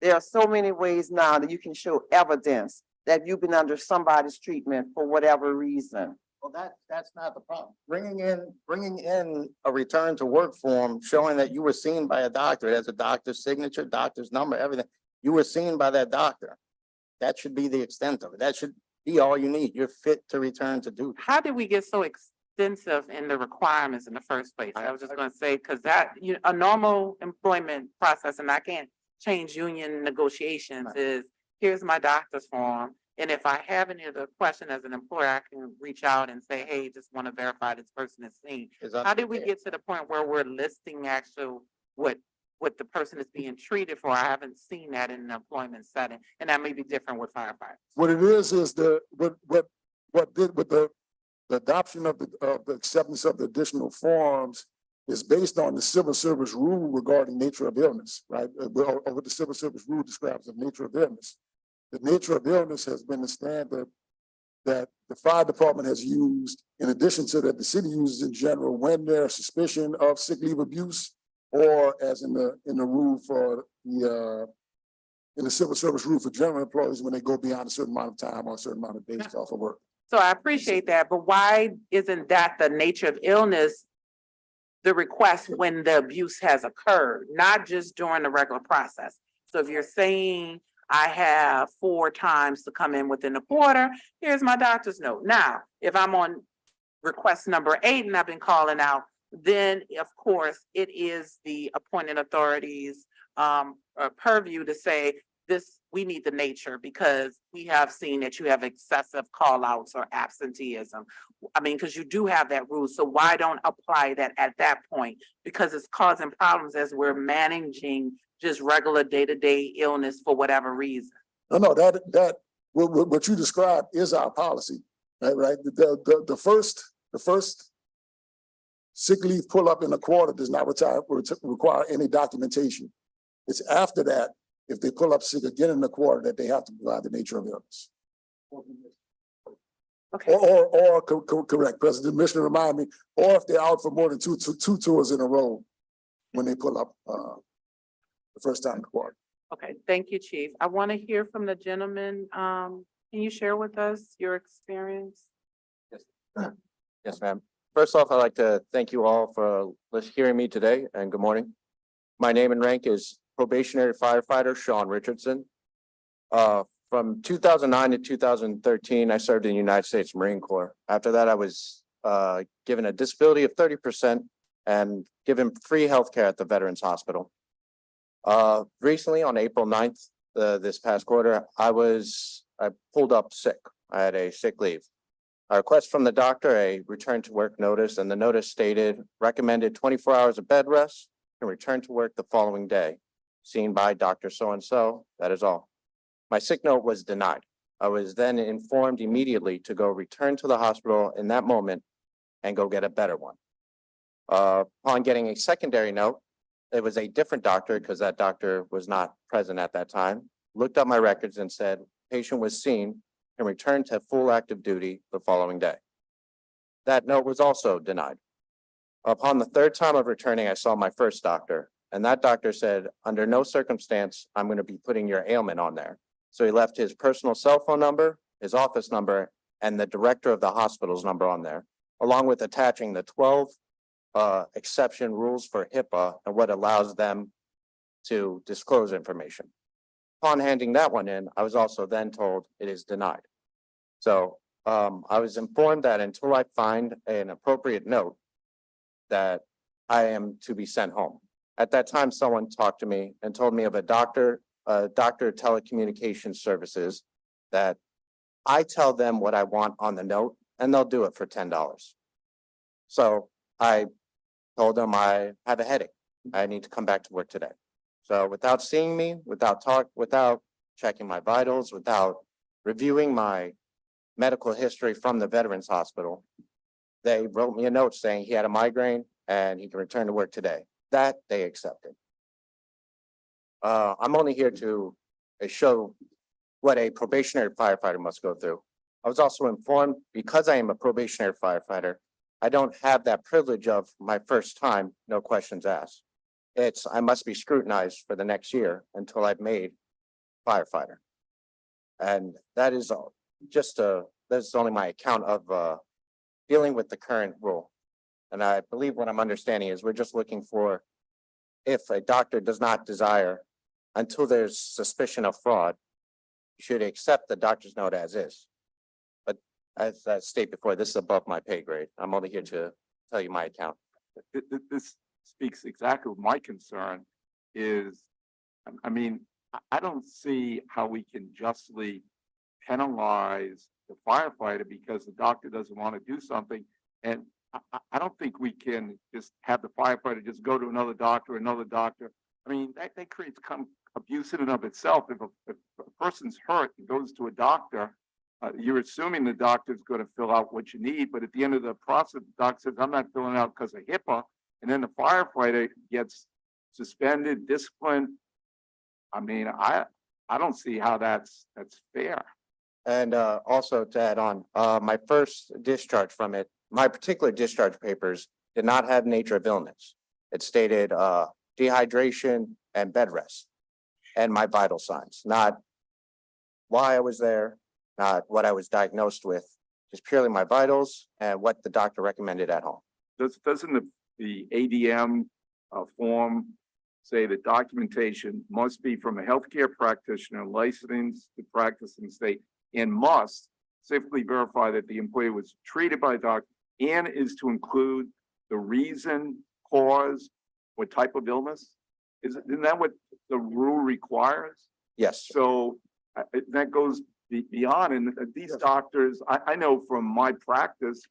There are so many ways now that you can show evidence that you've been under somebody's treatment for whatever reason. Well, that's not the problem. Bringing in a return to work form showing that you were seen by a doctor, it has a doctor's signature, doctor's number, everything. You were seen by that doctor. That should be the extent of it. That should be all you need. You're fit to return to duty. How did we get so extensive in the requirements in the first place? I was just gonna say, because a normal employment process, and I can't change union negotiations, is here's my doctor's form. And if I have any other question as an employer, I can reach out and say, hey, just want to verify this person is seen. How did we get to the point where we're listing actual what the person is being treated for? I haven't seen that in an employment setting, and that may be different with firefighters. What it is what did with the adoption of the acceptance of the additional forms is based on the civil service rule regarding nature of illness, right? Or what the civil service rule describes the nature of illness. The nature of illness has been the standard that the fire department has used, in addition to that the city uses in general when there's suspicion of sick leave abuse, or as in the rule for the in the civil service rule for general employees when they go beyond a certain amount of time or a certain amount of days off of work. So I appreciate that, but why isn't that the nature of illness, the request when the abuse has occurred, not just during the regular process? So if you're saying I have 4 times to come in within a quarter, here's my doctor's note. Now, if I'm on request number 8 and I've been calling out, then of course it is the appointed authorities purview to say this, we need the nature because we have seen that you have excessive call outs or absenteeism. I mean, because you do have that rule. So why don't apply that at that point? Because it's causing problems as we're managing just regular day-to-day illness for whatever reason. No, what you described is our policy, right? The first sick leave pull up in a quarter does not require any documentation. It's after that, if they pull up sick again in the quarter, that they have to provide the nature of illness. Okay. Or correct, President Commissioner, remind me, or if they're out for more than two tours in a row when they pull up the first time in the quarter. Okay, thank you, Chief. I want to hear from the gentleman. Can you share with us your experience? Yes, ma'am. First off, I'd like to thank you all for hearing me today, and good morning. My name and rank is probationary firefighter Sean Richardson. From 2009 to 2013, I served in the United States Marine Corps. After that, I was given a disability of 30% and given free healthcare at the Veterans Hospital. Recently, on April 9th, this past quarter, I pulled up sick. I had a sick leave. A request from the doctor, a return to work notice, and the notice stated recommended 24 hours of bed rest and return to work the following day. Seen by Dr. So-and-so, that is all. My sick note was denied. I was then informed immediately to go return to the hospital in that moment and go get a better one. Upon getting a secondary note, it was a different doctor because that doctor was not present at that time, looked up my records and said, patient was seen and returned to full active duty the following day. That note was also denied. Upon the 3rd time of returning, I saw my first doctor, and that doctor said, under no circumstance, I'm going to be putting your ailment on there. So he left his personal cell phone number, his office number, and the director of the hospital's number on there, along with attaching the 12 exception rules for HIPAA and what allows them to disclose information. Upon handing that one in, I was also then told it is denied. So I was informed that until I find an appropriate note, that I am to be sent home. At that time, someone talked to me and told me of a doctor telecommunications services that I tell them what I want on the note and they'll do it for $10. So I told them I have a headache. I need to come back to work today. So without seeing me, without checking my vitals, without reviewing my medical history from the Veterans Hospital, they wrote me a note saying he had a migraine and he can return to work today. That they accepted. I'm only here to show what a probationary firefighter must go through. I was also informed because I am a probationary firefighter, I don't have that privilege of my first time, no questions asked. I must be scrutinized for the next year until I've made firefighter. And that is that's only my account of dealing with the current rule. And I believe what I'm understanding is we're just looking for if a doctor does not desire until there's suspicion of fraud, you should accept the doctor's note as is. But as I stated before, this is above my pay grade. I'm only here to tell you my account. This speaks exactly what my concern is. I mean, I don't see how we can justly penalize the firefighter because the doctor doesn't want to do something. And I don't think we can just have the firefighter just go to another doctor. I mean, that creates abuse in and of itself. If a person's hurt and goes to a doctor, you're assuming the doctor's going to fill out what you need, but at the end of the process, the doctor says, I'm not filling out because of HIPAA. And then the firefighter gets suspended, disciplined. I mean, I don't see how that's fair. And also to add on, my first discharge from it, my particular discharge papers did not have nature of illness. It stated dehydration and bed rest and my vital signs, not why I was there, not what I was diagnosed with, just purely my vitals and what the doctor recommended at home. Doesn't the ADM form say that documentation must be from a healthcare practitioner licensed to practice in the state and must specifically verify that the employee was treated by a doctor and is to include the reason, cause, what type of illness? Isn't that what the rule requires? Yes. So that goes beyond, and these doctors, I know from my practice,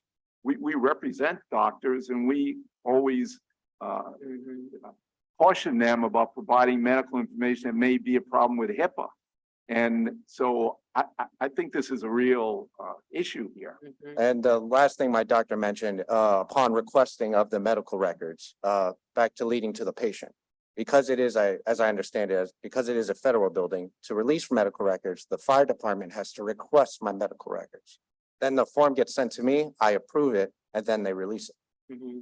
we represent doctors and we always caution them about providing medical information that may be a problem with HIPAA. And so I think this is a real issue here. And the last thing my doctor mentioned, upon requesting of the medical records, back to leading to the patient. Because it is, as I understand it, because it is a federal building, to release medical records, the fire department has to request my medical records. Then the form gets sent to me, I approve it, and then they release it.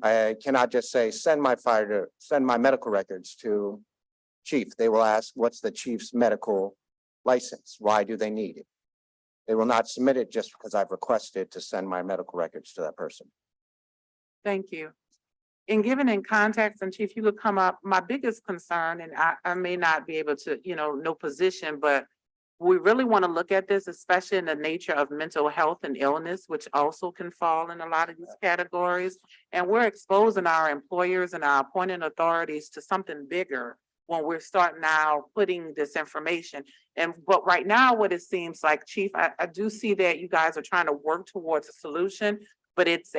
I cannot just say, send my medical records to chief. They will ask, what's the chief's medical license? Why do they need it? They will not submit it just because I've requested to send my medical records to that person. Thank you. And given in context, and Chief, you could come up, my biggest concern, and I may not be able to, no position, but we really want to look at this, especially in the nature of mental health and illness, which also can fall in a lot of these categories. And we're exposing our employers and our appointing authorities to something bigger when we're starting now putting this information. But right now, what it seems like, Chief, I do see that you guys are trying to work towards a solution, but it's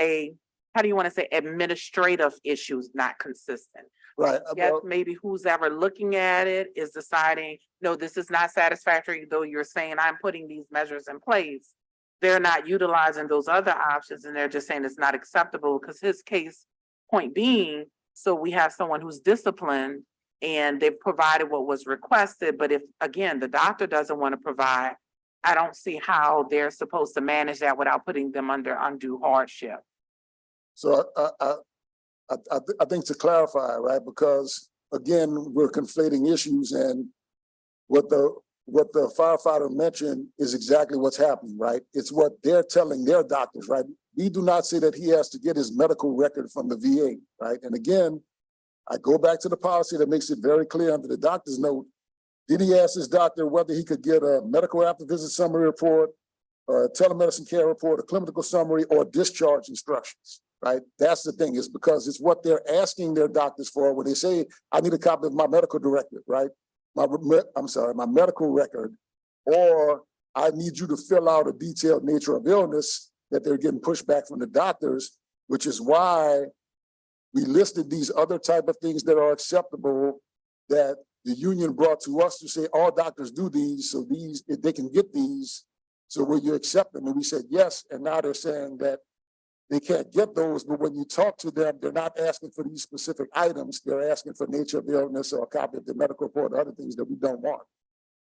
how do you want to say, administrative issues not consistent. Right. Yes, maybe who's ever looking at it is deciding, no, this is not satisfactory, though you're saying I'm putting these measures in place. They're not utilizing those other options and they're just saying it's not acceptable because his case point being, so we have someone who's disciplined and they've provided what was requested. But if, again, the doctor doesn't want to provide, I don't see how they're supposed to manage that without putting them under undue hardship. So I think to clarify, right, because again, we're conflating issues, and what the firefighter mentioned is exactly what's happening, right? It's what they're telling their doctors, right? We do not say that he has to get his medical record from the VA, right? And again, I go back to the policy that makes it very clear under the doctor's note. Did he ask his doctor whether he could get a medical after visit summary report, a telemedicine care report, a clinical summary, or discharge instructions? Right? That's the thing, is because it's what they're asking their doctors for when they say, I need a copy of my medical directive, right? My medical record, or I need you to fill out a detailed nature of illness, that they're getting pushback from the doctors, which is why we listed these other type of things that are acceptable that the union brought to us to say all doctors do these, so these, if they can get these, so will you accept them? And we said yes, and now they're saying that they can't get those, but when you talk to them, they're not asking for these specific items. They're asking for nature of illness or a copy of the medical report or other things that we don't want.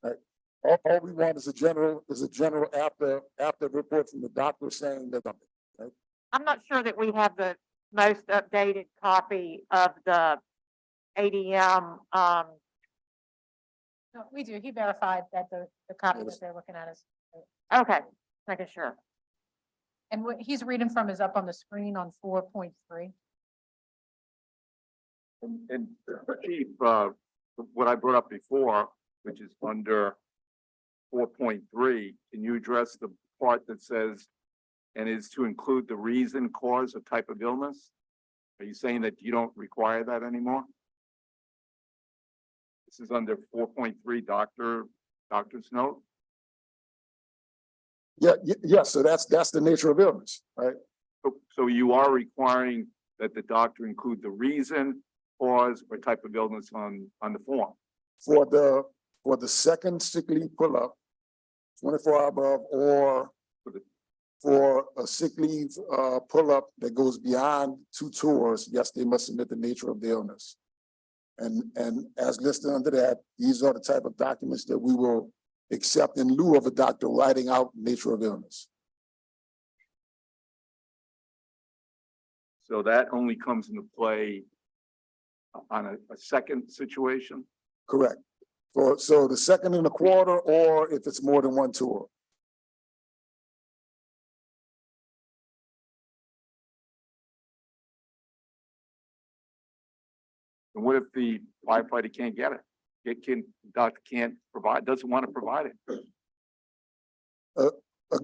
Right? All we want is a general after report from the doctor saying that. Right? I'm not sure that we have the most updated copy of the ADM. No, we do. He verified that the copy that they're looking at is. Okay, making sure. And what he's reading from is up on the screen on 4.3. And Chief, what I brought up before, which is under 4.3, can you address the part that says, and is to include the reason, cause, or type of illness? Are you saying that you don't require that anymore? This is under 4.3, doctor's note. Yes, so that's the nature of illness, right? So you are requiring that the doctor include the reason, cause, or type of illness on the form? For the second sick leave pull-up, 24 hour above, or for a sick leave pull-up that goes beyond 2 tours, yes, they must submit the nature of the illness. And as listed under that, these are the type of documents that we will accept in lieu of a doctor writing out nature of illness. So that only comes into play on a second situation? Correct. So the second and a quarter, or if it's more than 1 tour. And what if the firefighter can't get it? Doctor can't provide, doesn't want to provide it?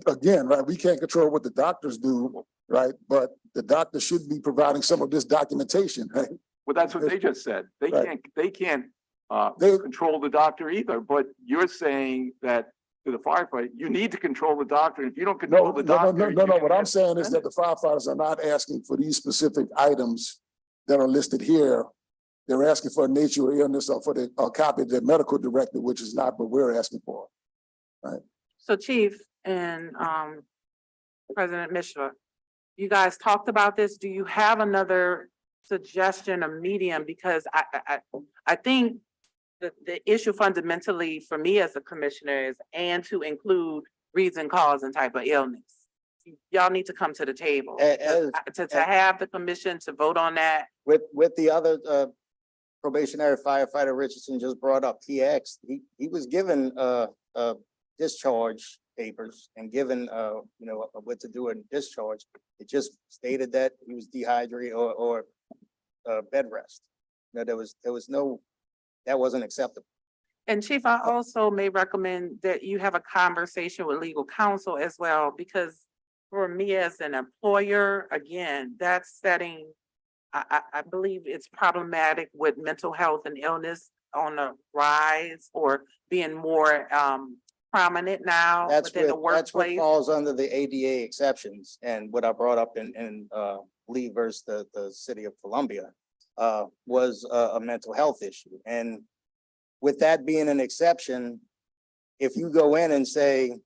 Again, right, we can't control what the doctors do, right? But the doctor should be providing some of this documentation, right? Well, that's what they just said. They Right. can't They- control the doctor either, but you're saying that to the firefighter, you need to control the doctor. If you don't control the doctor. No, what I'm saying is that the firefighters are not asking for these specific items that are listed here. They're asking for a nature of illness or for a copy of their medical directive, which is not what we're asking for. So Chief and President Mishra, you guys talked about this. Do you have another suggestion, a medium? Because I think the issue fundamentally for me as a commissioner is, and to include reason, cause, and type of illness. Y'all need to come to the table. To have the commission to vote on that. With the other probationary firefighter Richardson just brought up, he was given discharge papers and given what to do in discharge. It just stated that he was dehydrated or bed rest. There was no, that wasn't acceptable. And Chief, I also may recommend that you have a conversation with legal counsel as well, because for me as an employer, again, that's setting, I believe it's problematic with mental health and illness on the rise or being more prominent now within the That's what workplace. falls under the ADA exceptions, and what I brought up in Lee versus the city of Columbia was a mental health issue. And with that being an exception, if you go in and say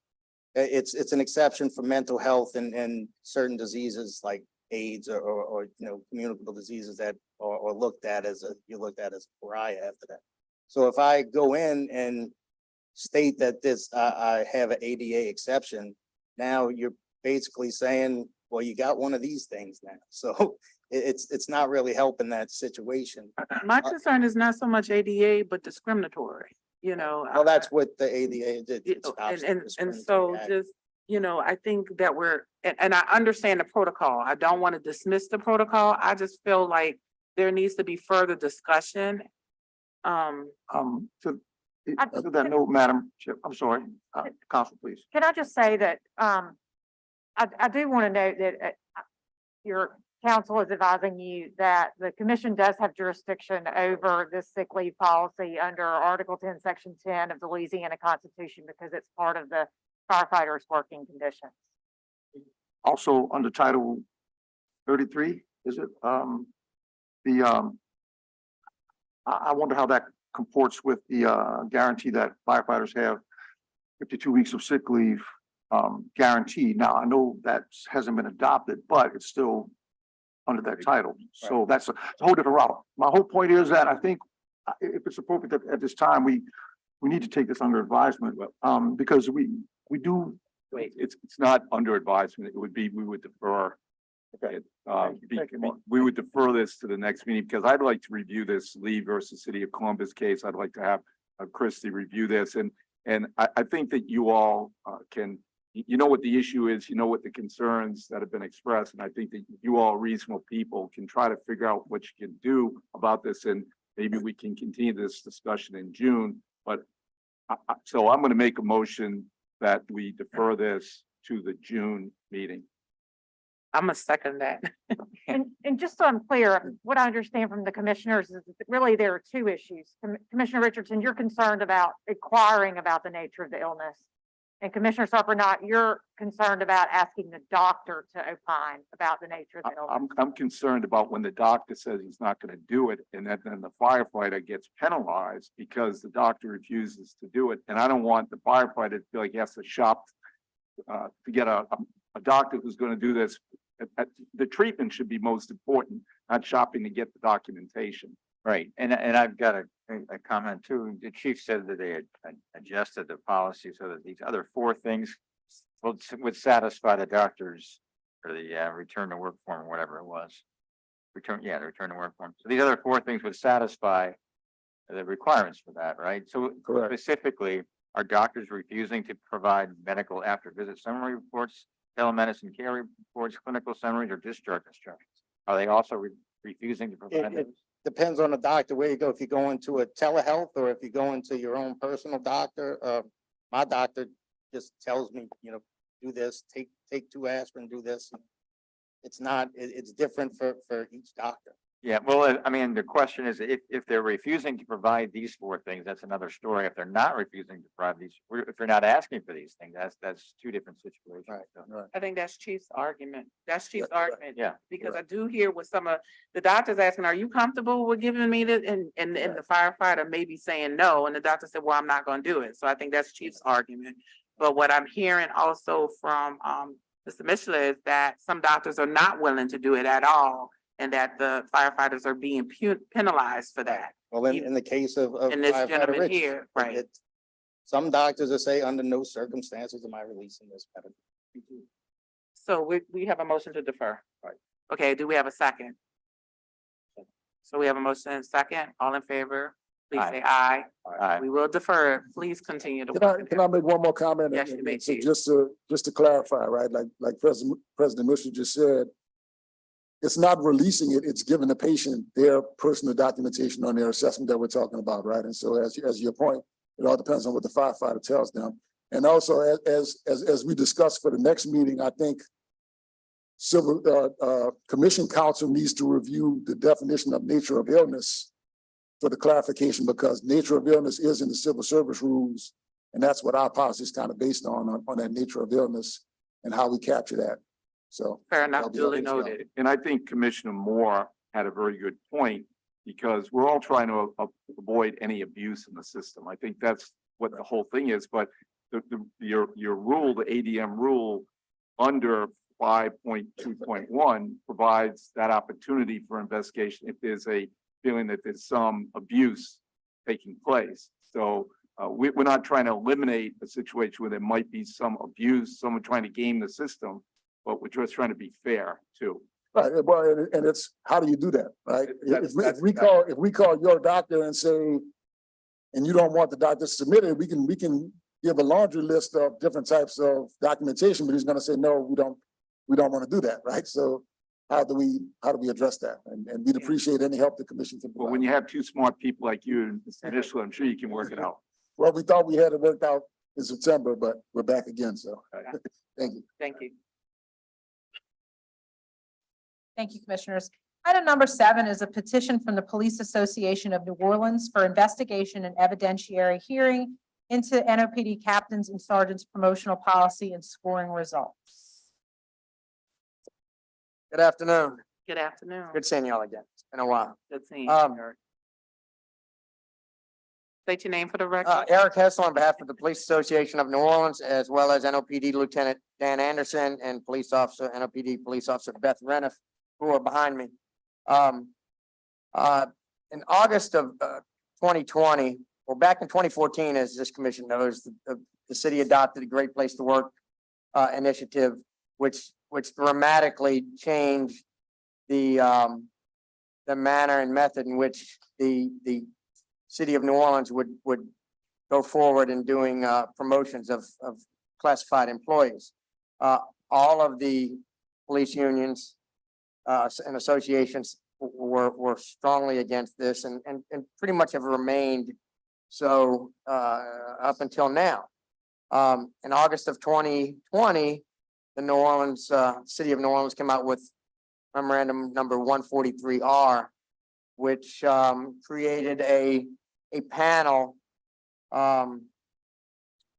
it's an exception for mental health and certain diseases like AIDS or communicable diseases that are looked at as a pariah after that. So if I go in and state that I have an ADA exception, now you're basically saying, well, you got one of these things now. So it's not really helping that situation. My concern is not so much ADA, but discriminatory, Well, that's what the ADA did. It stops the And discriminatory so act. just, I think that and I understand the protocol. I don't want to dismiss the protocol. I just feel like there needs to be further discussion. To that note, Madam Chair, I'm sorry, Council, please. Can I just say that, I do want to note that your counsel is advising you that the commission does have jurisdiction over this sick leave policy under Article 10, Section 10 of the Louisiana Constitution, because it's part of the firefighters' working conditions. Also, under Title 33, is it, I wonder how that comports with the guarantee that firefighters have 52 weeks of sick leave guaranteed. Now, I know that hasn't been adopted, but it's still under that title. So that's a whole different route. My whole point is that I think if it's appropriate that at this time, we need to take this under advisement, because we do. Wait, it's not under advisement. It would be, we would defer. Okay. Thank you, Mark. We would defer this to the next meeting because I'd like to review this Lee versus City of Columbus case. I'd like to have Christie review this, and I think that you all can, what the issue is, what the concerns that have been expressed, and I think that you all reasonable people can try to figure out what you can do about this, and maybe we can continue this discussion in June. But so I'm going to make a motion that we defer this to the June meeting. I'm gonna second that. And just so I'm clear, what I understand from the commissioners is that really there are two issues. Commissioner Richardson, you're concerned about inquiring about the nature of the illness. And Commissioner Sarpernot, you're concerned about asking the doctor to opine about the nature of the illness. I'm concerned about when the doctor says he's not gonna do it, and then the firefighter gets penalized because the doctor refuses to do it, and I don't want the firefighter to feel like he has to shop to get a doctor who's gonna do this. The treatment should be most important, not shopping to get the documentation. Right, and I've got a comment too. The chief said that they had adjusted the policy so that these other four things would satisfy the doctors or the return to work form, or whatever it was. The return to work form. So these other four things would satisfy the requirements for that, right? So Correct. specifically, are doctors refusing to provide medical after visit summary reports, telemedicine care reports, clinical summaries, or discharge instructions? Are they also refusing to provide It- those? Depends on the doctor, where you go. If you go into a telehealth or if you go into your own personal doctor, my doctor just tells me, do this, take 2 aspirin, do this. It's not, it's different for each doctor. Yeah, well, I mean, the question is, if they're refusing to provide these four things, that's another story. If they're not refusing to provide these, if they're not asking for these things, that's two different situations. Right. So, Right. I think that's Chief's argument. That's Chief's Right, right. argument. Yeah. Because I do hear with some of the doctors asking, are you comfortable with giving me this? And the firefighter may be saying no, and the doctor said, well, I'm not gonna do it. So I think that's Chief's argument. But what I'm hearing also from, Mr. Mitchell is that some doctors are not willing to do it at all, and that the firefighters are being penalized for that. Well, in the case of And this firefighter gentleman Rich, here, right. some doctors will say, under no circumstances am I releasing this medical. So we have a motion to defer. Right. Okay, do we have a second? So we have a motion and a second. All in favor, please Aye. say aye. Aye. We will defer. Please continue to. Can I, work. can I make one more comment? Yes, you may, So Chief. just to clarify, right, like President Mitchell just said, it's not releasing it, it's giving the patient their personal documentation on their assessment that we're talking about, right? And so as your point, it all depends on what the firefighter tells them. And also, as we discussed for the next meeting, I think Commission Council needs to review the definition of nature of illness for the clarification, because nature of illness is in the civil service rules. And that's what our policy is kind of based on that nature of illness and how we capture that. So. Fair enough, that'll be duly our next step. noted. And I think Commissioner Moore had a very good point, because we're all trying to avoid any abuse in the system. I think that's what the whole thing is, but your rule, the ADM rule under 5.2.1 provides that opportunity for investigation if there's a feeling that there's some abuse taking place. So we're not trying to eliminate a situation where there might be some abuse, someone trying to game the system, but we're just trying to be fair too. Right, well, and it's, how do you do that, right? That's- If we call your doctor and say, and you don't want the doctor submitted, we can give a laundry list of different types of documentation, but he's gonna say, no, we don't want to do that, right? So how do we address that? And we'd appreciate any help the commission can Well, when provide. you have two smart people like you and Mr. Mitchell, I'm sure you can work it out. Well, we thought we had it worked out in September, but we're back again, so, thank you. Thank you. Thank you, Commissioners. Item number 7 is a petition from the Police Association of New Orleans for investigation and evidentiary hearing into NOPD captains and sergeants' promotional policy and scoring results. Good afternoon. Good afternoon. Good seeing y'all again. It's been a while. Good seeing you. Um, Eric. State your name for the record. Eric Hessel on behalf of the Police Association of New Orleans, as well as NOPD Lieutenant Dan Anderson and NOPD Police Officer Beth Reniff, who are behind me. In August of 2020, well, back in 2014, as this commission knows, the city adopted a Great Place to Work initiative, which dramatically changed the manner and method in which the city of New Orleans would go forward in doing promotions of classified employees. All of the police unions and associations were strongly against this and pretty much have remained so up until now. In August of 2020, the New Orleans city of New Orleans came out with memorandum number 143R, which created a panel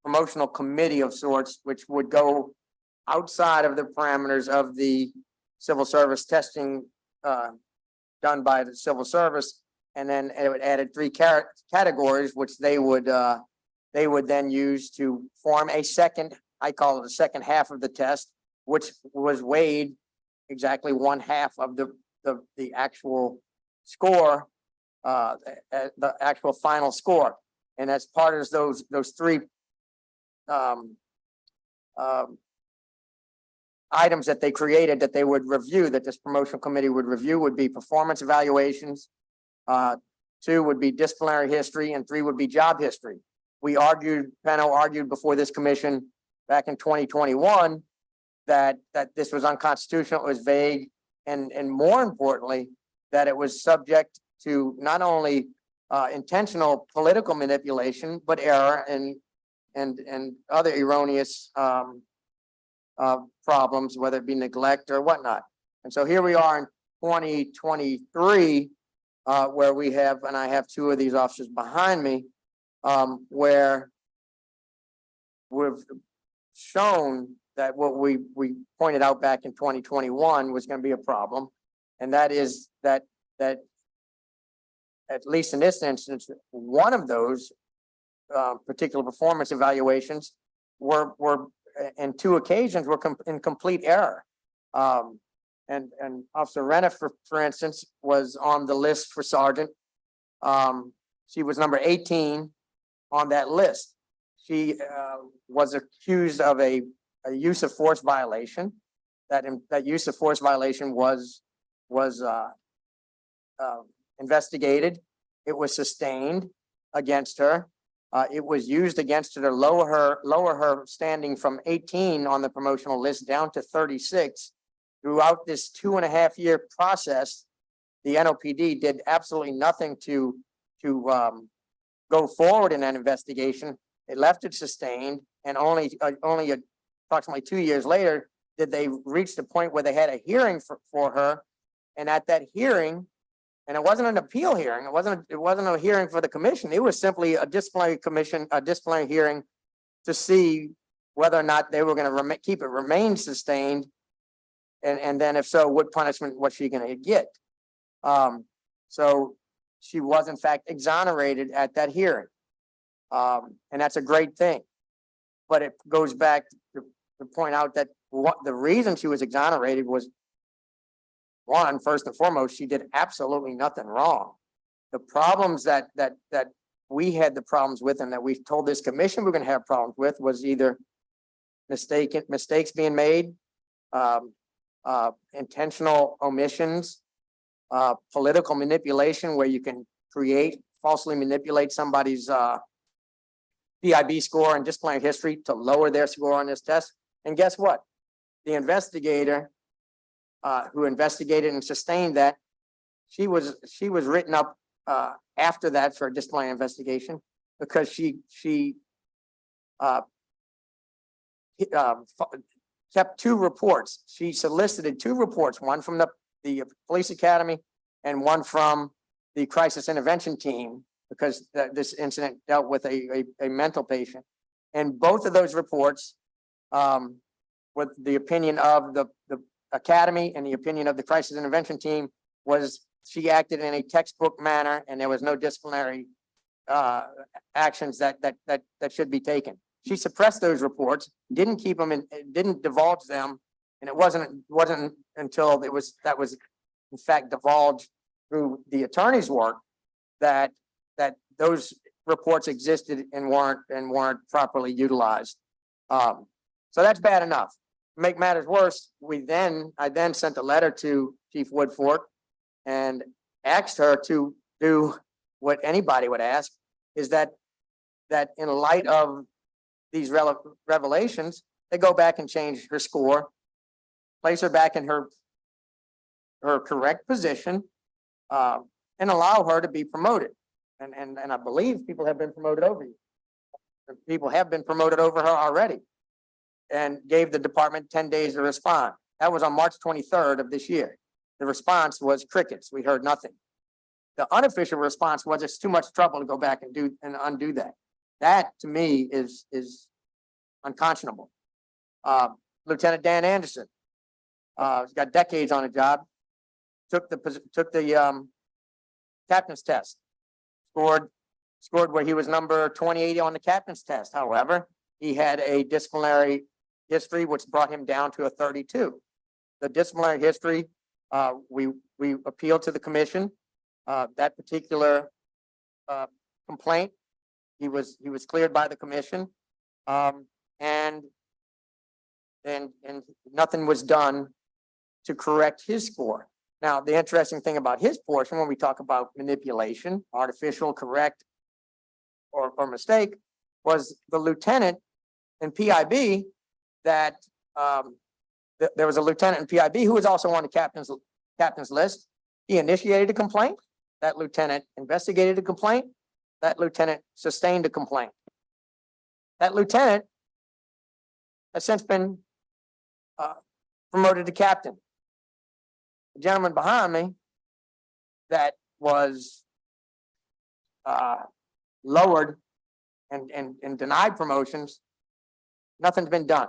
promotional committee of sorts, which would go outside of the parameters of the civil service testing done by the civil service. And then it would added three categories, which they would then use to form a second, I call it the second half of the test, which was weighed exactly one half of the actual score, the actual final score. And as part of those three items that they created that they would review, that this promotional committee would review, would be performance evaluations. 2 would be disciplinary history, and 3 would be job history. We argued, Peno argued before this commission back in 2021 that this was unconstitutional, it was vague, and more importantly, that it was subject to not only intentional political manipulation, but error and other erroneous problems, whether it be neglect or whatnot. And so here we are in 2023, where we have, and I have 2 of these officers behind me, where we've shown that what we pointed out back in 2021 was going to be a problem. And that is that at least in this instance, one of those particular performance evaluations were in 2 occasions were in complete error. And Officer Renna, for instance, was on the list for sergeant. She was number 18 on that list. She was accused of a use of force violation. That use of force violation was investigated. It was sustained against her. It was used against her to lower her standing from 18 on the promotional list down to 36. Throughout this 2.5-year process, the NOPD did absolutely nothing to go forward in that investigation. It left it sustained, and only approximately 2 years later did they reach the point where they had a hearing for her. And at that hearing, and it wasn't an appeal hearing, it wasn't a hearing for the commission. It was simply a disciplinary hearing to see whether or not they were going to keep it remain sustained. And then if so, what punishment was she going to get? So she was in fact exonerated at that hearing. And that's a great thing. But it goes back to point out that the reason she was exonerated was, one, first and foremost, she did absolutely nothing wrong. The problems that we had the problems with, and that we told this commission we're going to have problems with, was either mistakes being made, intentional omissions, political manipulation, where you can falsely manipulate somebody's PIB score and disciplinary history to lower their score on this test. And guess what? The investigator who investigated and sustained that, she was written up after that for a disciplinary investigation because she kept 2 reports. She solicited 2 reports, one from the police academy and one from the crisis intervention team, because this incident dealt with a mental patient. And both of those reports, with the opinion of the academy and the opinion of the crisis intervention team, was she acted in a textbook manner and there was no disciplinary actions that should be taken. She suppressed those reports, didn't keep them and didn't divulge them. And it wasn't until that was in fact divulged through the attorney's work that those reports existed and weren't properly utilized. So that's bad enough. To make matters worse, I then sent a letter to Chief Woodfork and asked her to do what anybody would ask, is that in light of these revelations, they go back and change her score, place her back in her correct position, and allow her to be promoted. And I believe people have been promoted over you. People have been promoted over her already, and gave the department 10 days to respond. That was on March 23rd of this year. The response was crickets. We heard nothing. The unofficial response was it's too much trouble to go back and undo that. That to me is unconscionable. Lieutenant Dan Anderson, he's got decades on the job, took the captain's test, scored where he was number 2080 on the captain's test. However, he had a disciplinary history, which brought him down to a 32. The disciplinary history, we appealed to the commission, that particular complaint. He was cleared by the commission. And nothing was done to correct his score. Now, the interesting thing about his portion, when we talk about manipulation, artificial, correct, or mistake, was the lieutenant in PIB that, there was a lieutenant in PIB who was also on the captain's list. He initiated a complaint. That lieutenant investigated a complaint. That lieutenant sustained a complaint. That lieutenant has since been promoted to captain. The gentleman behind me that was lowered and denied promotions, nothing's been done.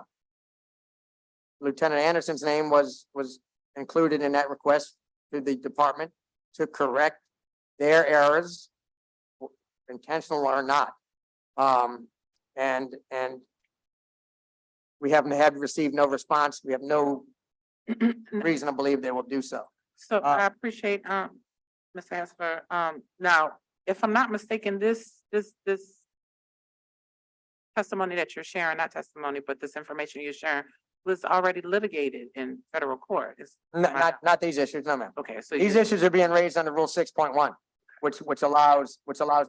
Lieutenant Anderson's name was included in that request to the department to correct their errors, intentional or not. And we haven't received no response. We have no reason to believe they will do so. So I appreciate, Ms. Asper. Now, if I'm not mistaken, this testimony that you're sharing, not testimony, but this information you're sharing was already litigated in federal court. Not these issues, no, ma'am. Okay, so These issues are being raised under Rule 6.1, which allows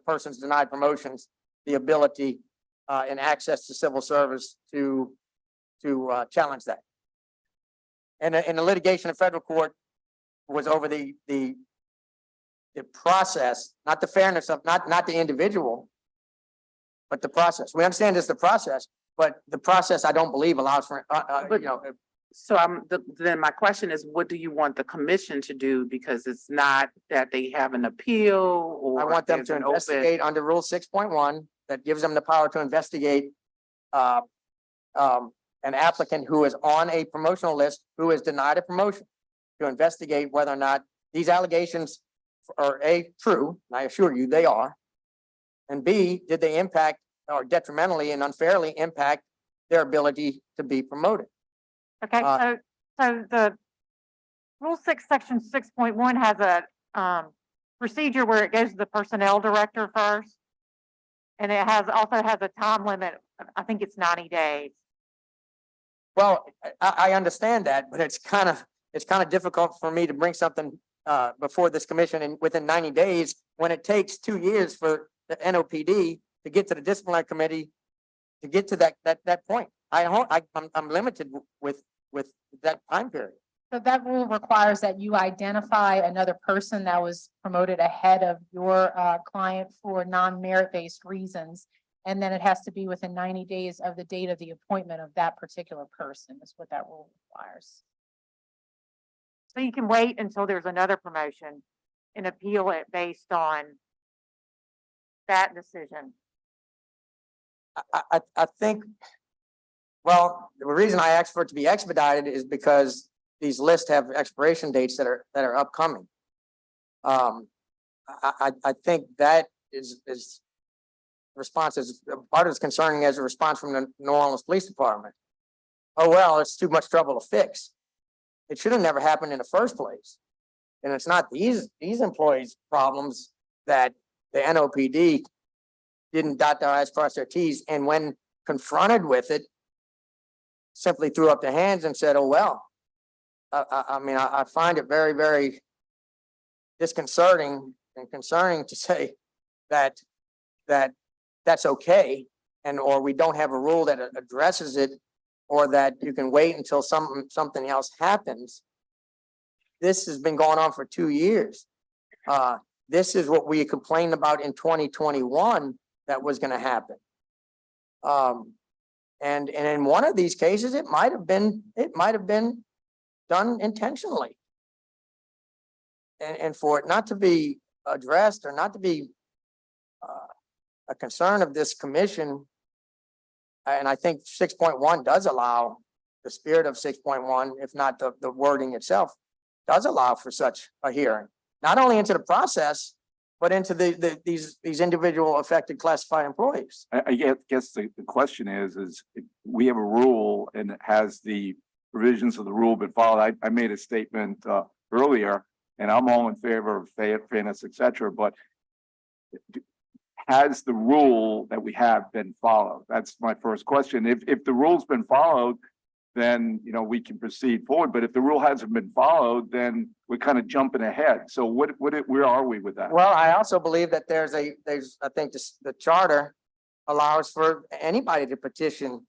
persons denied promotions the ability and access to civil service to challenge that. And in the litigation in federal court was over the process, not the fairness of, not the individual, but the process. We understand it's the process, but the process I don't believe allows for, So then my question is, what do you want the commission to do? Because it's not that they have an appeal or. I want them there's to an open- investigate under Rule 6.1 that gives them the power to investigate an applicant who is on a promotional list who is denied a promotion, to investigate whether or not these allegations are A, true, and I assure you they are, and B, did they impact or detrimentally and unfairly impact their ability to be promoted. Okay, so the Rule 6, Section 6.1 has a procedure where it goes to the personnel director first. And it also has a time limit, I think it's 90 days. Well, I understand that, but it's kind of difficult for me to bring something before this commission within 90 days when it takes 2 years for the NOPD to get to the disciplinary committee to get to that point. I'm limited with that time period. So that rule requires that you identify another person that was promoted ahead of your client for non-merit-based reasons. And then it has to be within 90 days of the date of the appointment of that particular person, is what that rule requires. So you can wait until there's another promotion and appeal it based on that decision. I think, well, the reason I asked for it to be expedited is because these lists have expiration dates that are upcoming. I think that is response is part of it's concerning as a response from the New Orleans Police Department. Oh, well, it's too much trouble to fix. It should have never happened in the first place. And it's not these employees' problems that the NOPD didn't dot their I's, cross their T's, and when confronted with it, simply threw up their hands and said, oh, well. I mean, I find it very, very disconcerting and concerning to say that that's okay, and or we don't have a rule that addresses it, or that you can wait until something else happens. This has been going on for 2 years. This is what we complained about in 2021 that was going to happen. And in one of these cases, it might have been done intentionally. And for it not to be addressed or not to be a concern of this commission, and I think 6.1 does allow, the spirit of 6.1, if not the wording itself, does allow for such a hearing, not only into the process, but into these individual affected classified employees. I guess the question is if we have a rule and it has the provisions of the rule been followed. I made a statement earlier, and I'm all in favor of fairness, et cetera, but has the rule that we have been followed? That's my first question. If the rule's been followed, then, you know, we can proceed forward. But if the rule hasn't been followed, then we're kind of jumping ahead. So where are we with that? Well, I also believe that there's, I think the charter allows for anybody to petition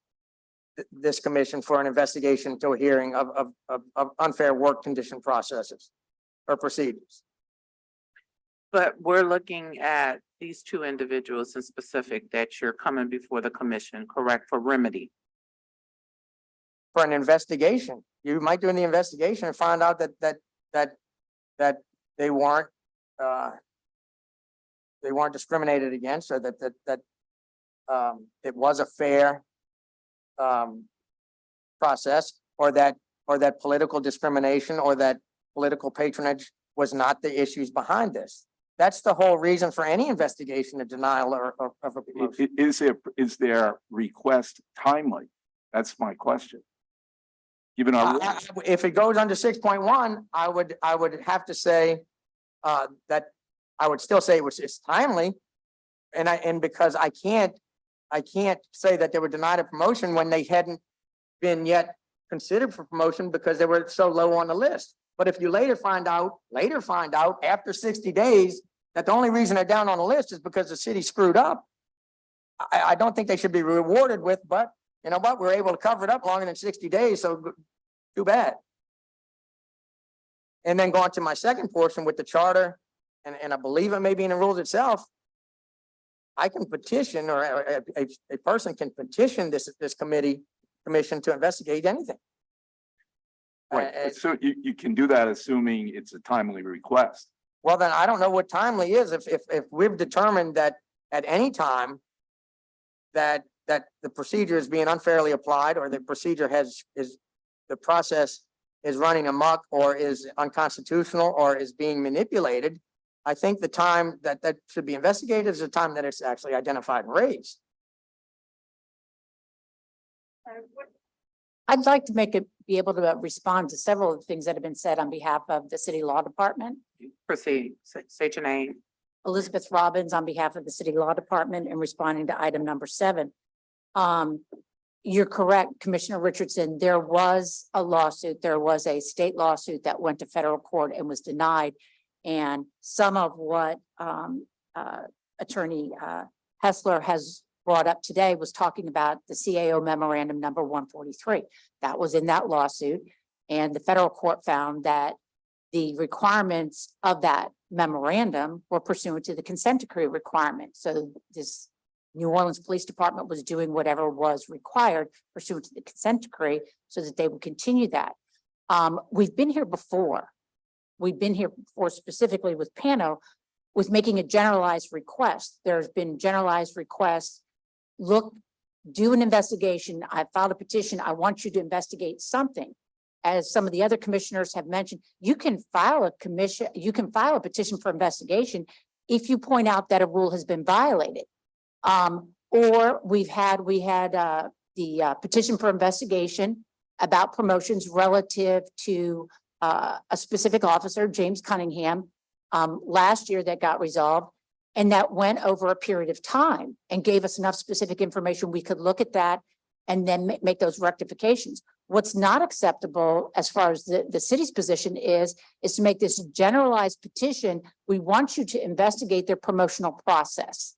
this commission for an investigation to a hearing of unfair work condition processes or procedures. But we're looking at these two individuals in specific that you're coming before the commission, correct, for remedy? For an investigation, you might do the investigation and find out that they weren't discriminated against, or that it was a fair process, or that political discrimination or that political patronage was not the issues behind this. That's the whole reason for any investigation, a denial or of a promotion. Is their request timely? That's my question. Given our, If it goes under 6.1, I would have to say that I would still say it's timely. And because I can't say that they were denied a promotion when they hadn't been yet considered for promotion because they were so low on the list. But if you later find out after 60 days that the only reason they're down on the list is because the city screwed up, I don't think they should be rewarded with, but you know what, we're able to cover it up longer than 60 days, so too bad. And then go on to my second portion with the charter, and I believe it may be in the rules itself. I can petition, or a person can petition this commission to investigate anything. right, so you can do that assuming it's a timely request. Well, then I don't know what timely is. If we've determined that at any time that the procedure is being unfairly applied, or the procedure the process is running amok, or is unconstitutional, or is being manipulated, I think the time that should be investigated is the time that it's actually identified and raised. I'd like to be able to respond to several of the things that have been said on behalf of the city law department. Proceed, state your name. Elizabeth Robbins on behalf of the city law department, and responding to item number 7. You're correct, Commissioner Richardson. There was a lawsuit. There was a state lawsuit that went to federal court and was denied. And some of what Attorney Hessler has brought up today was talking about the CAO memorandum number 143. That was in that lawsuit. And the federal court found that the requirements of that memorandum were pursuant to the consent decree requirement. So this New Orleans Police Department was doing whatever was required pursuant to the consent decree so that they would continue that. We've been here before. We've been here before, specifically with Pano, with making a generalized request. There's been generalized requests. Look, do an investigation. I filed a petition. I want you to investigate something. As some of the other commissioners have mentioned, you can file a petition for investigation if you point out that a rule has been violated. Or we had the petition for investigation about promotions relative to a specific officer, James Cunningham, last year, that got resolved. And that went over a period of time and gave us enough specific information. We could look at that and then make those rectifications. What's not acceptable as far as the city's position is to make this generalized petition. We want you to investigate their promotional process.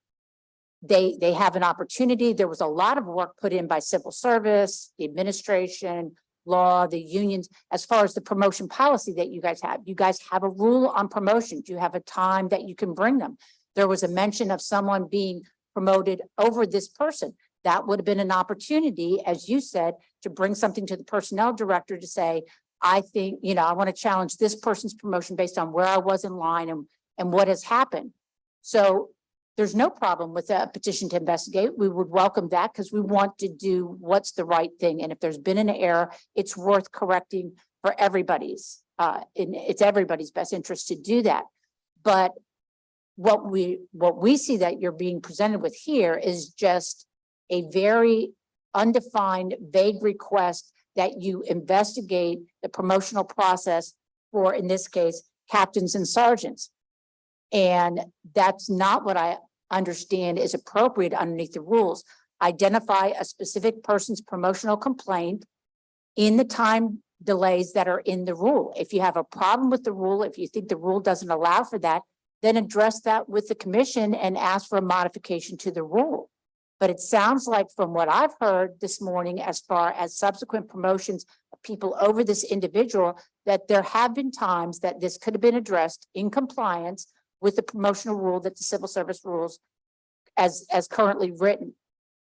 They have an opportunity. There was a lot of work put in by civil service, the administration, law, the unions, as far as the promotion policy that you guys have. You guys have a rule on promotions. You have a time that you can bring them. There was a mention of someone being promoted over this person. That would have been an opportunity, as you said, to bring something to the personnel director to say, I think, I want to challenge this person's promotion based on where I was in line and what has happened. So there's no problem with a petition to investigate. We would welcome that because we want to do what's the right thing. And if there's been an error, it's worth correcting for everybody's, it's everybody's best interest to do that. But what we see that you're being presented with here is just a very undefined, vague request that you investigate the promotional process for, in this case, captains and sergeants. And that's not what I understand is appropriate underneath the rules. Identify a specific person's promotional complaint in the time delays that are in the rule. If you have a problem with the rule, if you think the rule doesn't allow for that, then address that with the commission and ask for a modification to the rule. But it sounds like from what I've heard this morning, as far as subsequent promotions of people over this individual, that there have been times that this could have been addressed in compliance with the promotional rule that the civil service rules as currently written.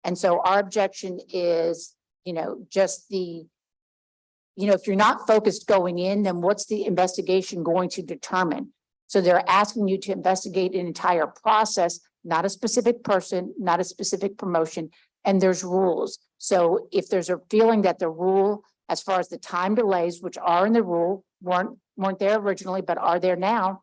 And so our objection is, just if you're not focused going in, then what's the investigation going to determine? So they're asking you to investigate an entire process, not a specific person, not a specific promotion, and there's rules. So if there's a feeling that the rule, as far as the time delays, which are in the rule, weren't there originally, but are there now,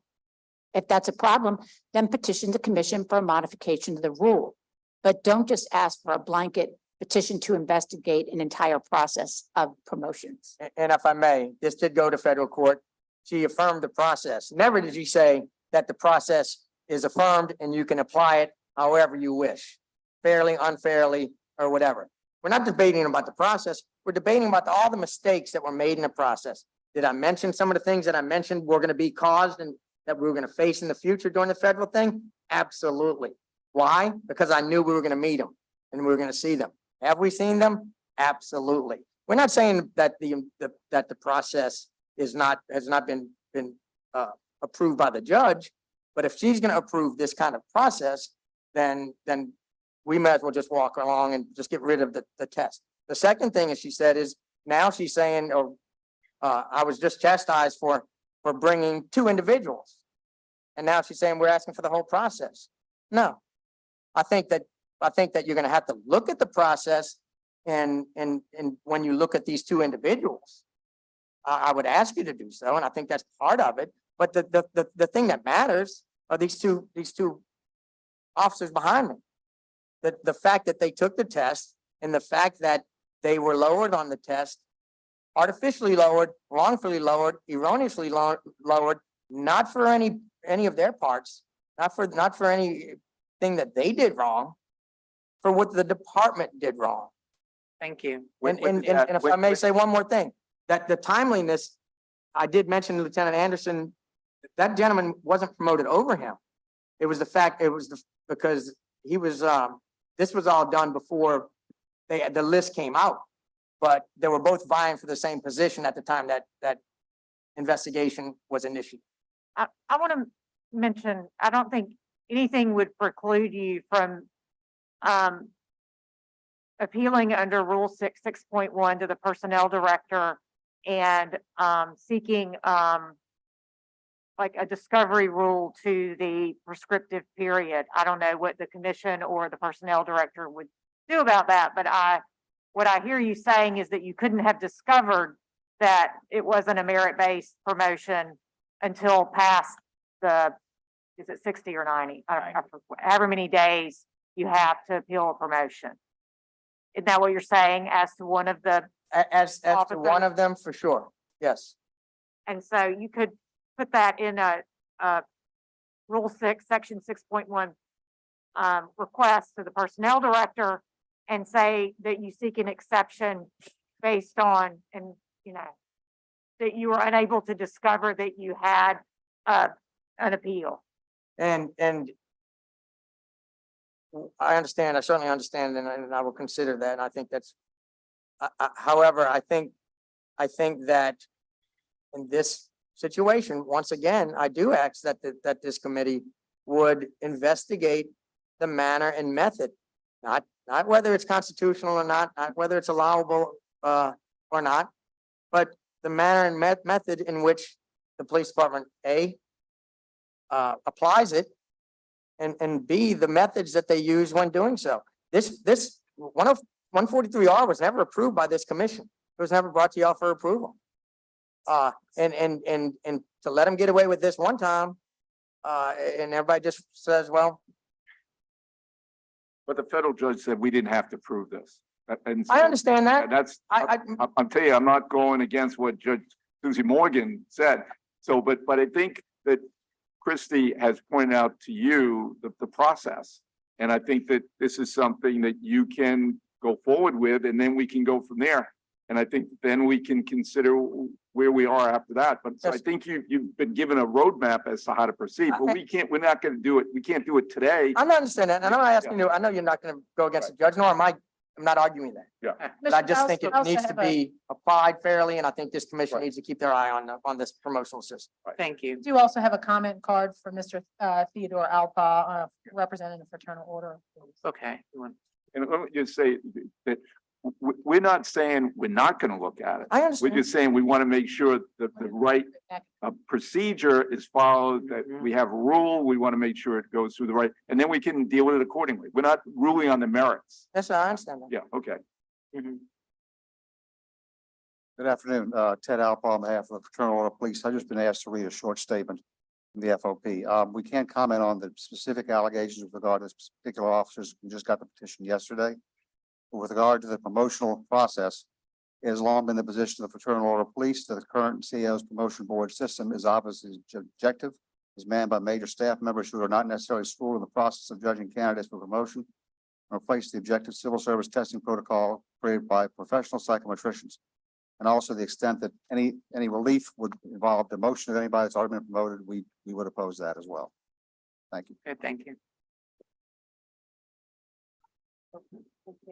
if that's a problem, then petition the commission for a modification to the rule. But don't just ask for a blanket petition to investigate an entire process of promotions. And if I may, this did go to federal court. She affirmed the process. Never did she say that the process is affirmed and you can apply it however you wish, fairly, unfairly, or whatever. We're not debating about the process. We're debating about all the mistakes that were made in the process. Did I mention some of the things that I mentioned were going to be caused and that we were going to face in the future during the federal thing? Absolutely. Why? Because I knew we were going to meet them and we were going to see them. Have we seen them? Absolutely. We're not saying that the process has not been approved by the judge, but if she's going to approve this kind of process, then we may as well just walk along and just get rid of the test. The second thing, as she said, is now she's saying, I was just chastised for bringing 2 individuals, and now she's saying we're asking for the whole process. No, I think that you're going to have to look at the process, and when you look at these 2 individuals, I would ask you to do so, and I think that's part of it. But the thing that matters are these two officers behind me. The fact that they took the test and the fact that they were lowered on the test, artificially lowered, wrongfully lowered, erroneously lowered, not for any of their parts, not for anything that they did wrong, for what the department did wrong. Thank you. And if I may say one more thing, that the timeliness, I did mention to Lieutenant Anderson, that gentleman wasn't promoted over him. It was because he was, this was all done before the list came out, but they were both vying for the same position at the time that investigation was initiated. I want to mention, I don't think anything would preclude you from appealing under Rule 6.1 to the personnel director and seeking like a discovery rule to the prescriptive period. I don't know what the commission or the personnel director would do about that, but what I hear you saying is that you couldn't have discovered that it wasn't a merit-based promotion until past is it 60 or 90? However many days you have to appeal a promotion. Is that what you're saying as to one of the, As to one of them, for sure, yes. and so you could put that in a Rule 6, Section 6.1 request to the personnel director and say that you seek an exception based on, and that you were unable to discover that you had an appeal. And I understand, I certainly understand, and I will consider that. And I think that's, however, I think that in this situation, once again, I do ask that this committee would investigate the manner and method, not whether it's constitutional or not whether it's allowable or not, but the manner and method in which the police department applies it, and B, the methods that they use when doing so. This 143R was never approved by this commission. It was never brought to y'all for approval. And to let them get away with this one time, and everybody just says, well, But the federal judge said we didn't have to prove this. And I so- understand that. and that's, I, I'm telling you, I'm not going against what Judge Susie Morgan said. So, but I think that Christie has pointed out to you the process. And I think that this is something that you can go forward with, and then we can go from there. And I think then we can consider where we are after that. But so I Yes. think you've been given a roadmap as to how to proceed, but we're not gonna do it. We can't do it today. I'm not understanding that. And I'm not asking you, I know you're not gonna go against the judge, nor am I, I'm not arguing that. But I just think it needs to be applied fairly, and I think this commission Right. needs to keep their eye on this promotional system. Thank you. Do you also have a comment card for Mr. Theodore Alpa, representing the Fraternal Order? Okay. You want- And let me just say that we're not saying we're not gonna look at it. I We're understand. just saying we want to make sure that the right procedure is followed, that we have a rule, we want to make sure it goes through the right, and then we can deal with it accordingly. We're not ruling on the merits. Yes, I understand that. Yeah, okay. Good afternoon, Ted Alpa on behalf of the Fraternal Order of Police. I've just been asked to read a short statement from the FOP. We can't comment on the specific allegations with regard to this particular officers. We just got the petition yesterday. But with regard to the promotional process, it has long been the position of the Fraternal Order of Police that the current CEO's promotion board system is obviously objective, is manned by major staff members who are not necessarily schooled in the process of judging candidates for promotion, and replace the objective civil service testing protocol created by professional psychometricians. And also the extent that any relief would involve demotion of anybody that's already been promoted, we would oppose that as well. Thank you. Okay, thank you. Okay.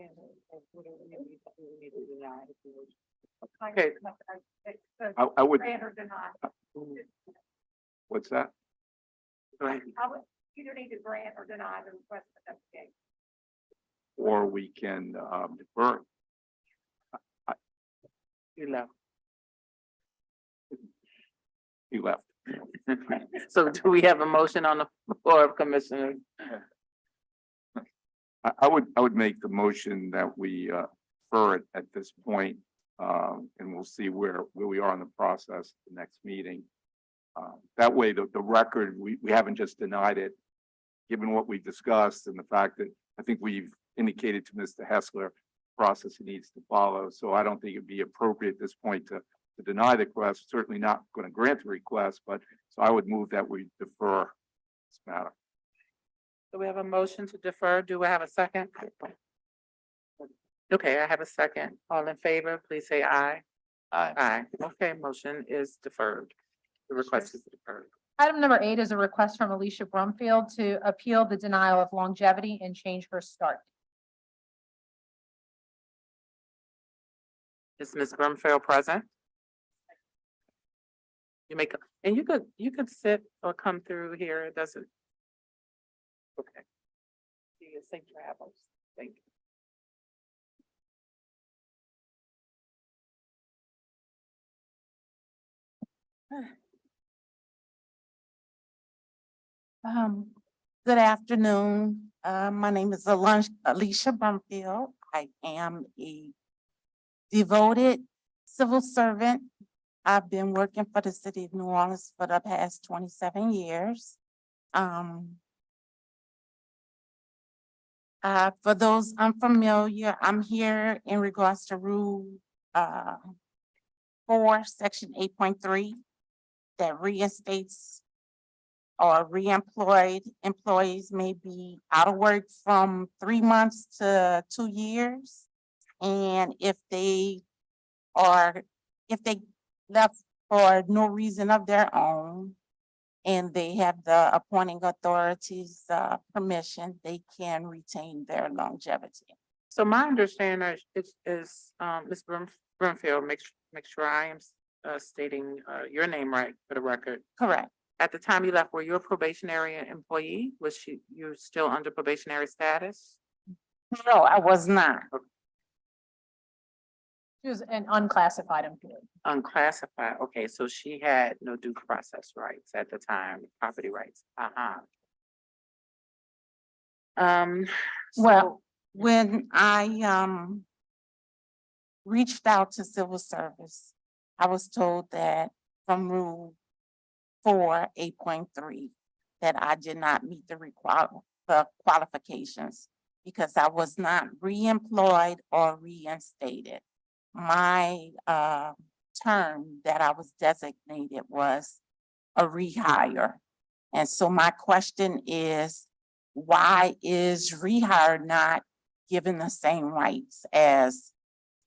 I would, what's that? Go ahead. Either need to grant or deny the request for investigation. Or we can defer. You left. He left. So do we have a motion on the floor of Commissioner? I would make the motion that we defer it at this point, and we'll see where we are in the process the next meeting. That way, the record, we haven't just denied it, given what we've discussed and the fact that I think we've indicated to Mr. Hessler process he needs to follow. So I don't think it'd be appropriate at this point to deny the request. Certainly not going to grant the request, but so I would move that we defer this matter. Do we have a motion to defer? Do we have a second? Okay, I have a second. All in favor, please say aye. Aye. Aye. Okay, motion is deferred. The request is deferred. Item number 8 is a request from Alicia Brumfield to appeal the denial of longevity and change her start. Is Ms. Brumfield present? You make, and you could sit or come through here. It doesn't. Okay. See you, safe travels. Thank you. Good afternoon. My name is Alicia Brumfield. I am a devoted civil servant. I've been working for the city of New Orleans for the past 27 years. For those unfamiliar, I'm here in regards to Rule 4, Section 8.3, that reinstates or reemployed employees may be out of work from 3 months to 2 years. And if they left for no reason of their own, and they have the appointing authority's permission, they can retain their longevity. So my understanding is Ms. Brumfield, make sure I am stating your name right for the record. Correct. At the time you left, were you a probationary employee? You're still under probationary status? No, I was not. She was an unclassified employee. Unclassified, okay, so she had no due process rights at the time, property rights. Um, Well, so- when I reached out to civil service, I was told that from Rule 4, 8.3, that I did not meet the qualifications because I was not reemployed or reinstated. My term that I was designated was a rehire. And so my question is, why is rehire not given the same rights as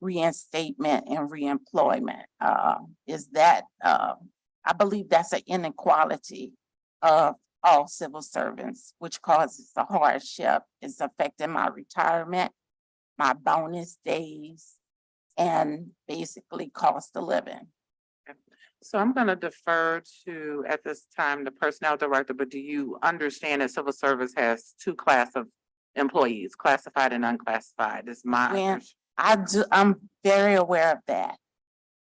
reinstatement and reemployment? Is that, I believe that's an inequality of all civil servants, which causes a hardship. It's affecting my retirement, my bonus days, and basically cost of living. So I'm gonna defer to, at this time, the personnel director, but do you understand that civil service has two class of employees, classified and unclassified? Is my When I'm very aware of that.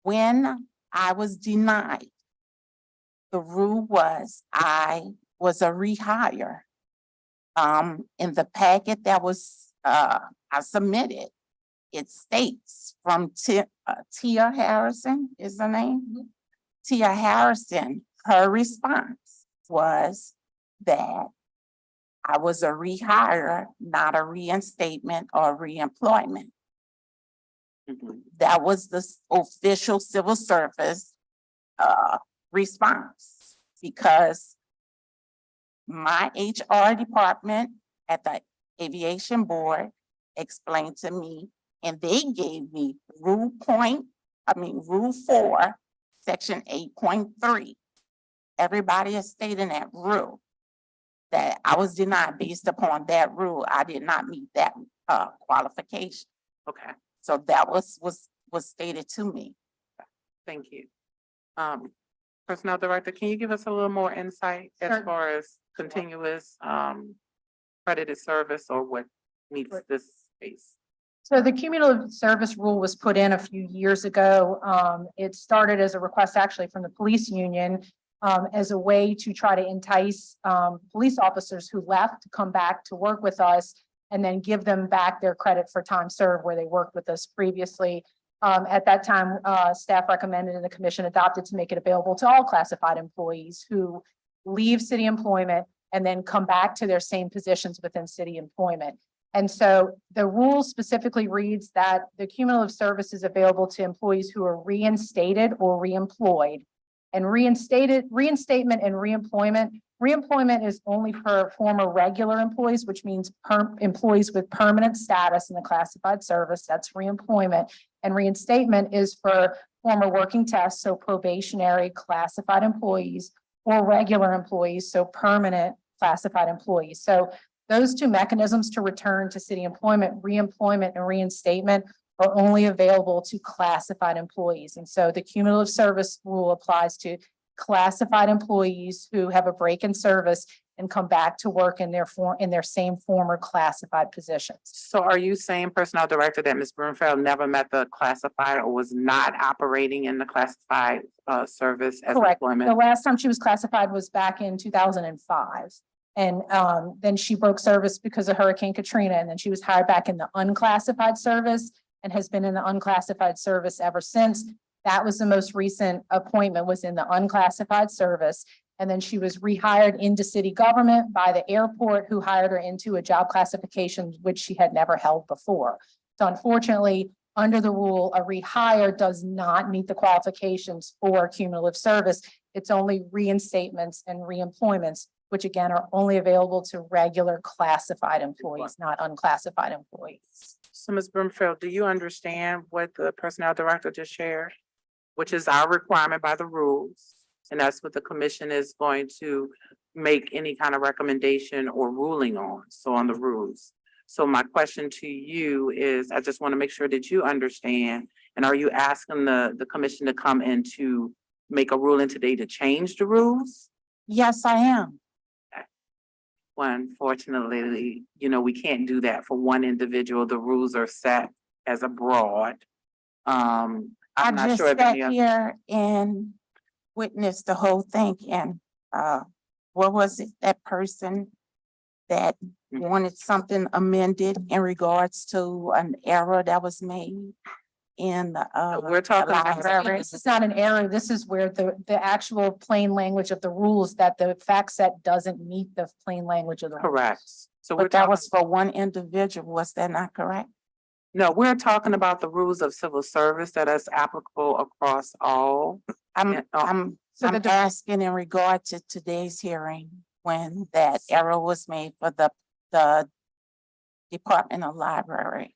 When I was denied, the rule was I was a rehire. In the packet that was, I submitted, it states from Tia Harrison is the name. Tia Harrison, her response was that I was a rehire, not a reinstatement or reemployment. Mhm. That was the official civil service response, because my HR department at the aviation board explained to me, and they gave me Rule 4, Section 8.3. Everybody is stating that rule, that I was denied based upon that rule. I did not meet that qualification. Okay, So that was stated to me. thank you. Personnel director, can you give us a little more insight as Sure. far as continuous, credited service or what meets this space? So the cumulative service rule was put in a few years ago. It started as a request actually from the police union as a way to try to entice police officers who left to come back to work with us and then give them back their credit for time served where they worked with us previously. At that time, staff recommended and the commission adopted to make it available to all classified employees who leave city employment and then come back to their same positions within city employment. And so the rule specifically reads that the cumulative service is available to employees who are reinstated or reemployed. And reinstatement and reemployment is only for former regular employees, which means employees with permanent status in the classified service. That's reemployment. And reinstatement is for former working tests, so probationary classified employees, or regular employees, so permanent classified employees. So those two mechanisms to return to city employment, reemployment and reinstatement, are only available to classified employees. And so the cumulative service rule applies to classified employees who have a break in service and come back to work in their same former classified positions. So are you saying, personnel director, that Ms. Brunfeld never met the classified or was not operating in the classified service as Correct. employment? The last time she was classified was back in 2005. And then she broke service because of Hurricane Katrina, and then she was hired back in the unclassified service and has been in the unclassified service ever since. That was the most recent appointment, was in the unclassified service. And then she was rehired into city government by the airport, who hired her into a job classification which she had never held before. So unfortunately, under the rule, a rehire does not meet the qualifications for cumulative service. It's only reinstatements and reemployments, which again are only available to regular classified employees, not unclassified employees. So Ms. Brunfeld, do you understand what the personnel director just shared? Which is our requirement by the rules. And that's what the commission is going to make any kind of recommendation or ruling on, so on the rules. So my question to you is, I just want to make sure that you understand, and are you asking the commission to come in to make a ruling today to change the rules? Yes, I am. Well, unfortunately, we can't do that for one individual. The rules are set as a broad. I'm I not just sure if sat any of, here and witnessed the whole thing, and what was it, that person that wanted something amended in regards to an error that was made in the, We're talking about- library. This is not an error. This is where the actual plain language of the rules that the fact set doesn't meet the plain language of the. rules. Correct. So we're But that talking, was for one individual. Was that not correct? no, we're talking about the rules of civil service that is applicable across all. Yeah, I'm So the asking in regard to today's hearing, when that error was made for the Department of Library.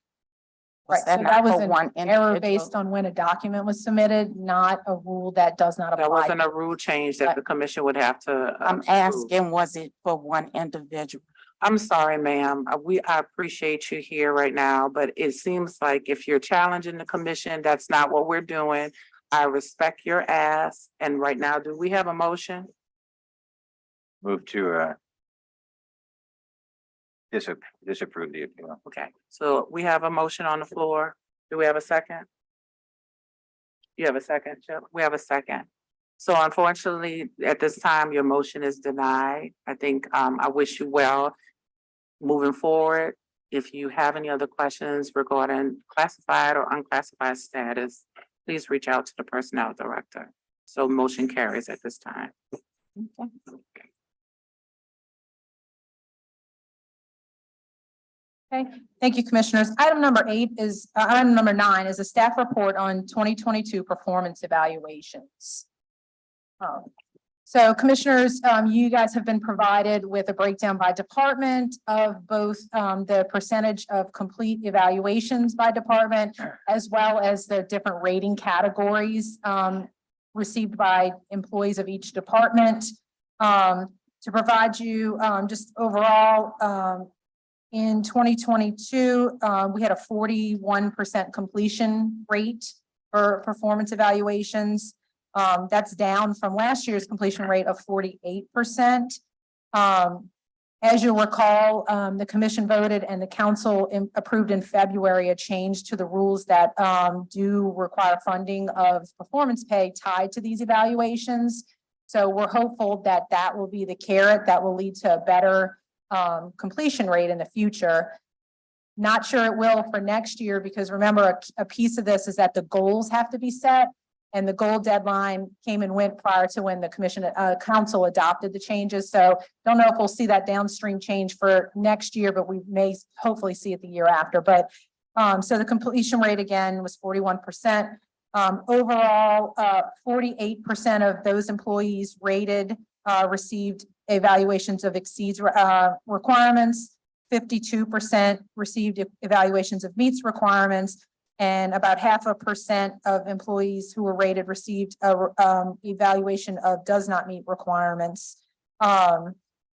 Right, Was that so not that was for an one error individual? based on when a document was submitted, not a rule that does not apply. That wasn't a rule change that the commission would have to. I'm approve. asking, was it for one individual? I'm sorry, ma'am. I appreciate you here right now, but it seems like if you're challenging the commission, that's not what we're doing. I respect your ask. And right now, do we have a motion? Move to disapprove the appeal. Okay, so we have a motion on the floor. Do we have a second? You have a second, Chip? We have a second. So unfortunately, at this time, your motion is denied. I think, I wish you well moving forward. If you have any other questions regarding classified or unclassified status, please reach out to the personnel director. So motion carries at this time. Okay, thank you, commissioners. Item number 9 is a staff report on 2022 performance evaluations. So commissioners, you guys have been provided with a breakdown by department of both the percentage of complete evaluations by department, as well as the different rating categories received by employees of each department. To provide you just overall, in 2022, we had a 41% completion rate for performance evaluations. That's down from last year's completion rate of 48%. As you'll recall, the commission voted and the council approved in February a change to the rules that do require funding of performance pay tied to these evaluations. So we're hopeful that that will be the carrot that will lead to a better completion rate in the future. Not sure it will for next year, because remember, a piece of this is that the goals have to be set, and the goal deadline came and went prior to when the council adopted the changes. So don't know if we'll see that downstream change for next year, but we may hopefully see it the year after. But so the completion rate again was 41%. Overall, 48% of those employees rated received evaluations of exceeds requirements, 52% received evaluations of meets requirements, and about 0.5% of employees who were rated received a evaluation of does not meet requirements.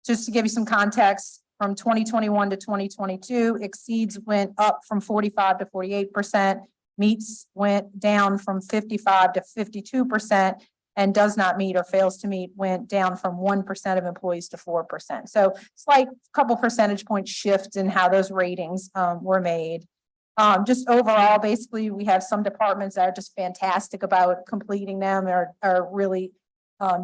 Just to give you some context, from 2021 to 2022, exceeds went up from 45 to 48%, meets went down from 55 to 52%, and does not meet or fails to meet went down from 1% of employees to 4%. So slight couple percentage point shift in how those ratings were made. Just overall, basically, we have some departments that are just fantastic about completing them, are really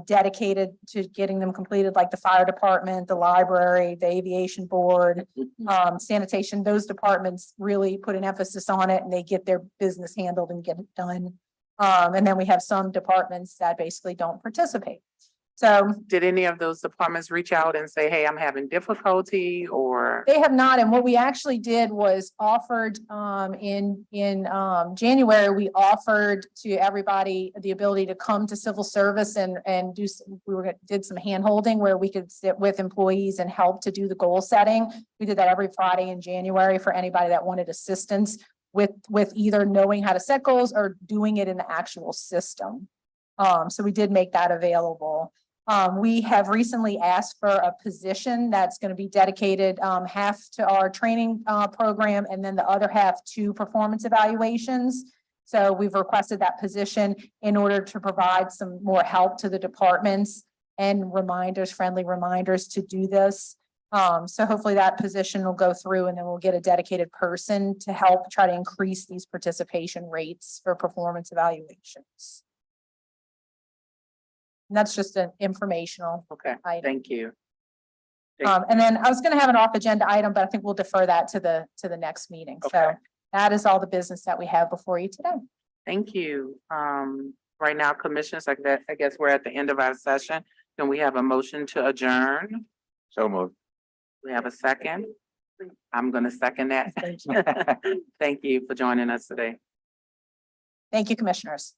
dedicated to getting them completed, like the fire department, the library, the aviation board, sanitation. Those departments really put an emphasis on it, and they get their business handled and get it done. And then we have some departments that basically don't participate. So Did any of those departments reach out and say, hey, I'm having difficulty, or? they have not, and what we actually did was offered in January, we offered to everybody the ability to come to civil service and did some hand holding where we could sit with employees and help to do the goal setting. We did that every Friday in January for anybody that wanted assistance with either knowing how to set goals or doing it in the actual system. So we did make that available. We have recently asked for a position that's going to be dedicated half to our training program and then the other half to performance evaluations. So we've requested that position in order to provide some more help to the departments and friendly reminders to do this. So hopefully that position will go through, and then we'll get a dedicated person to help try to increase these participation rates for performance evaluations. And that's just an informational. Okay, item. thank you. And then I was gonna have an off-agenda item, but I think we'll defer that to the next meeting. So Okay. that is all the business that we have before you today. Thank you. Right now, commissioners, I guess we're at the end of our session. Can we have a motion to adjourn? So moved. We have a second? I'm gonna second that. Thank you for joining us today. Thank you, commissioners.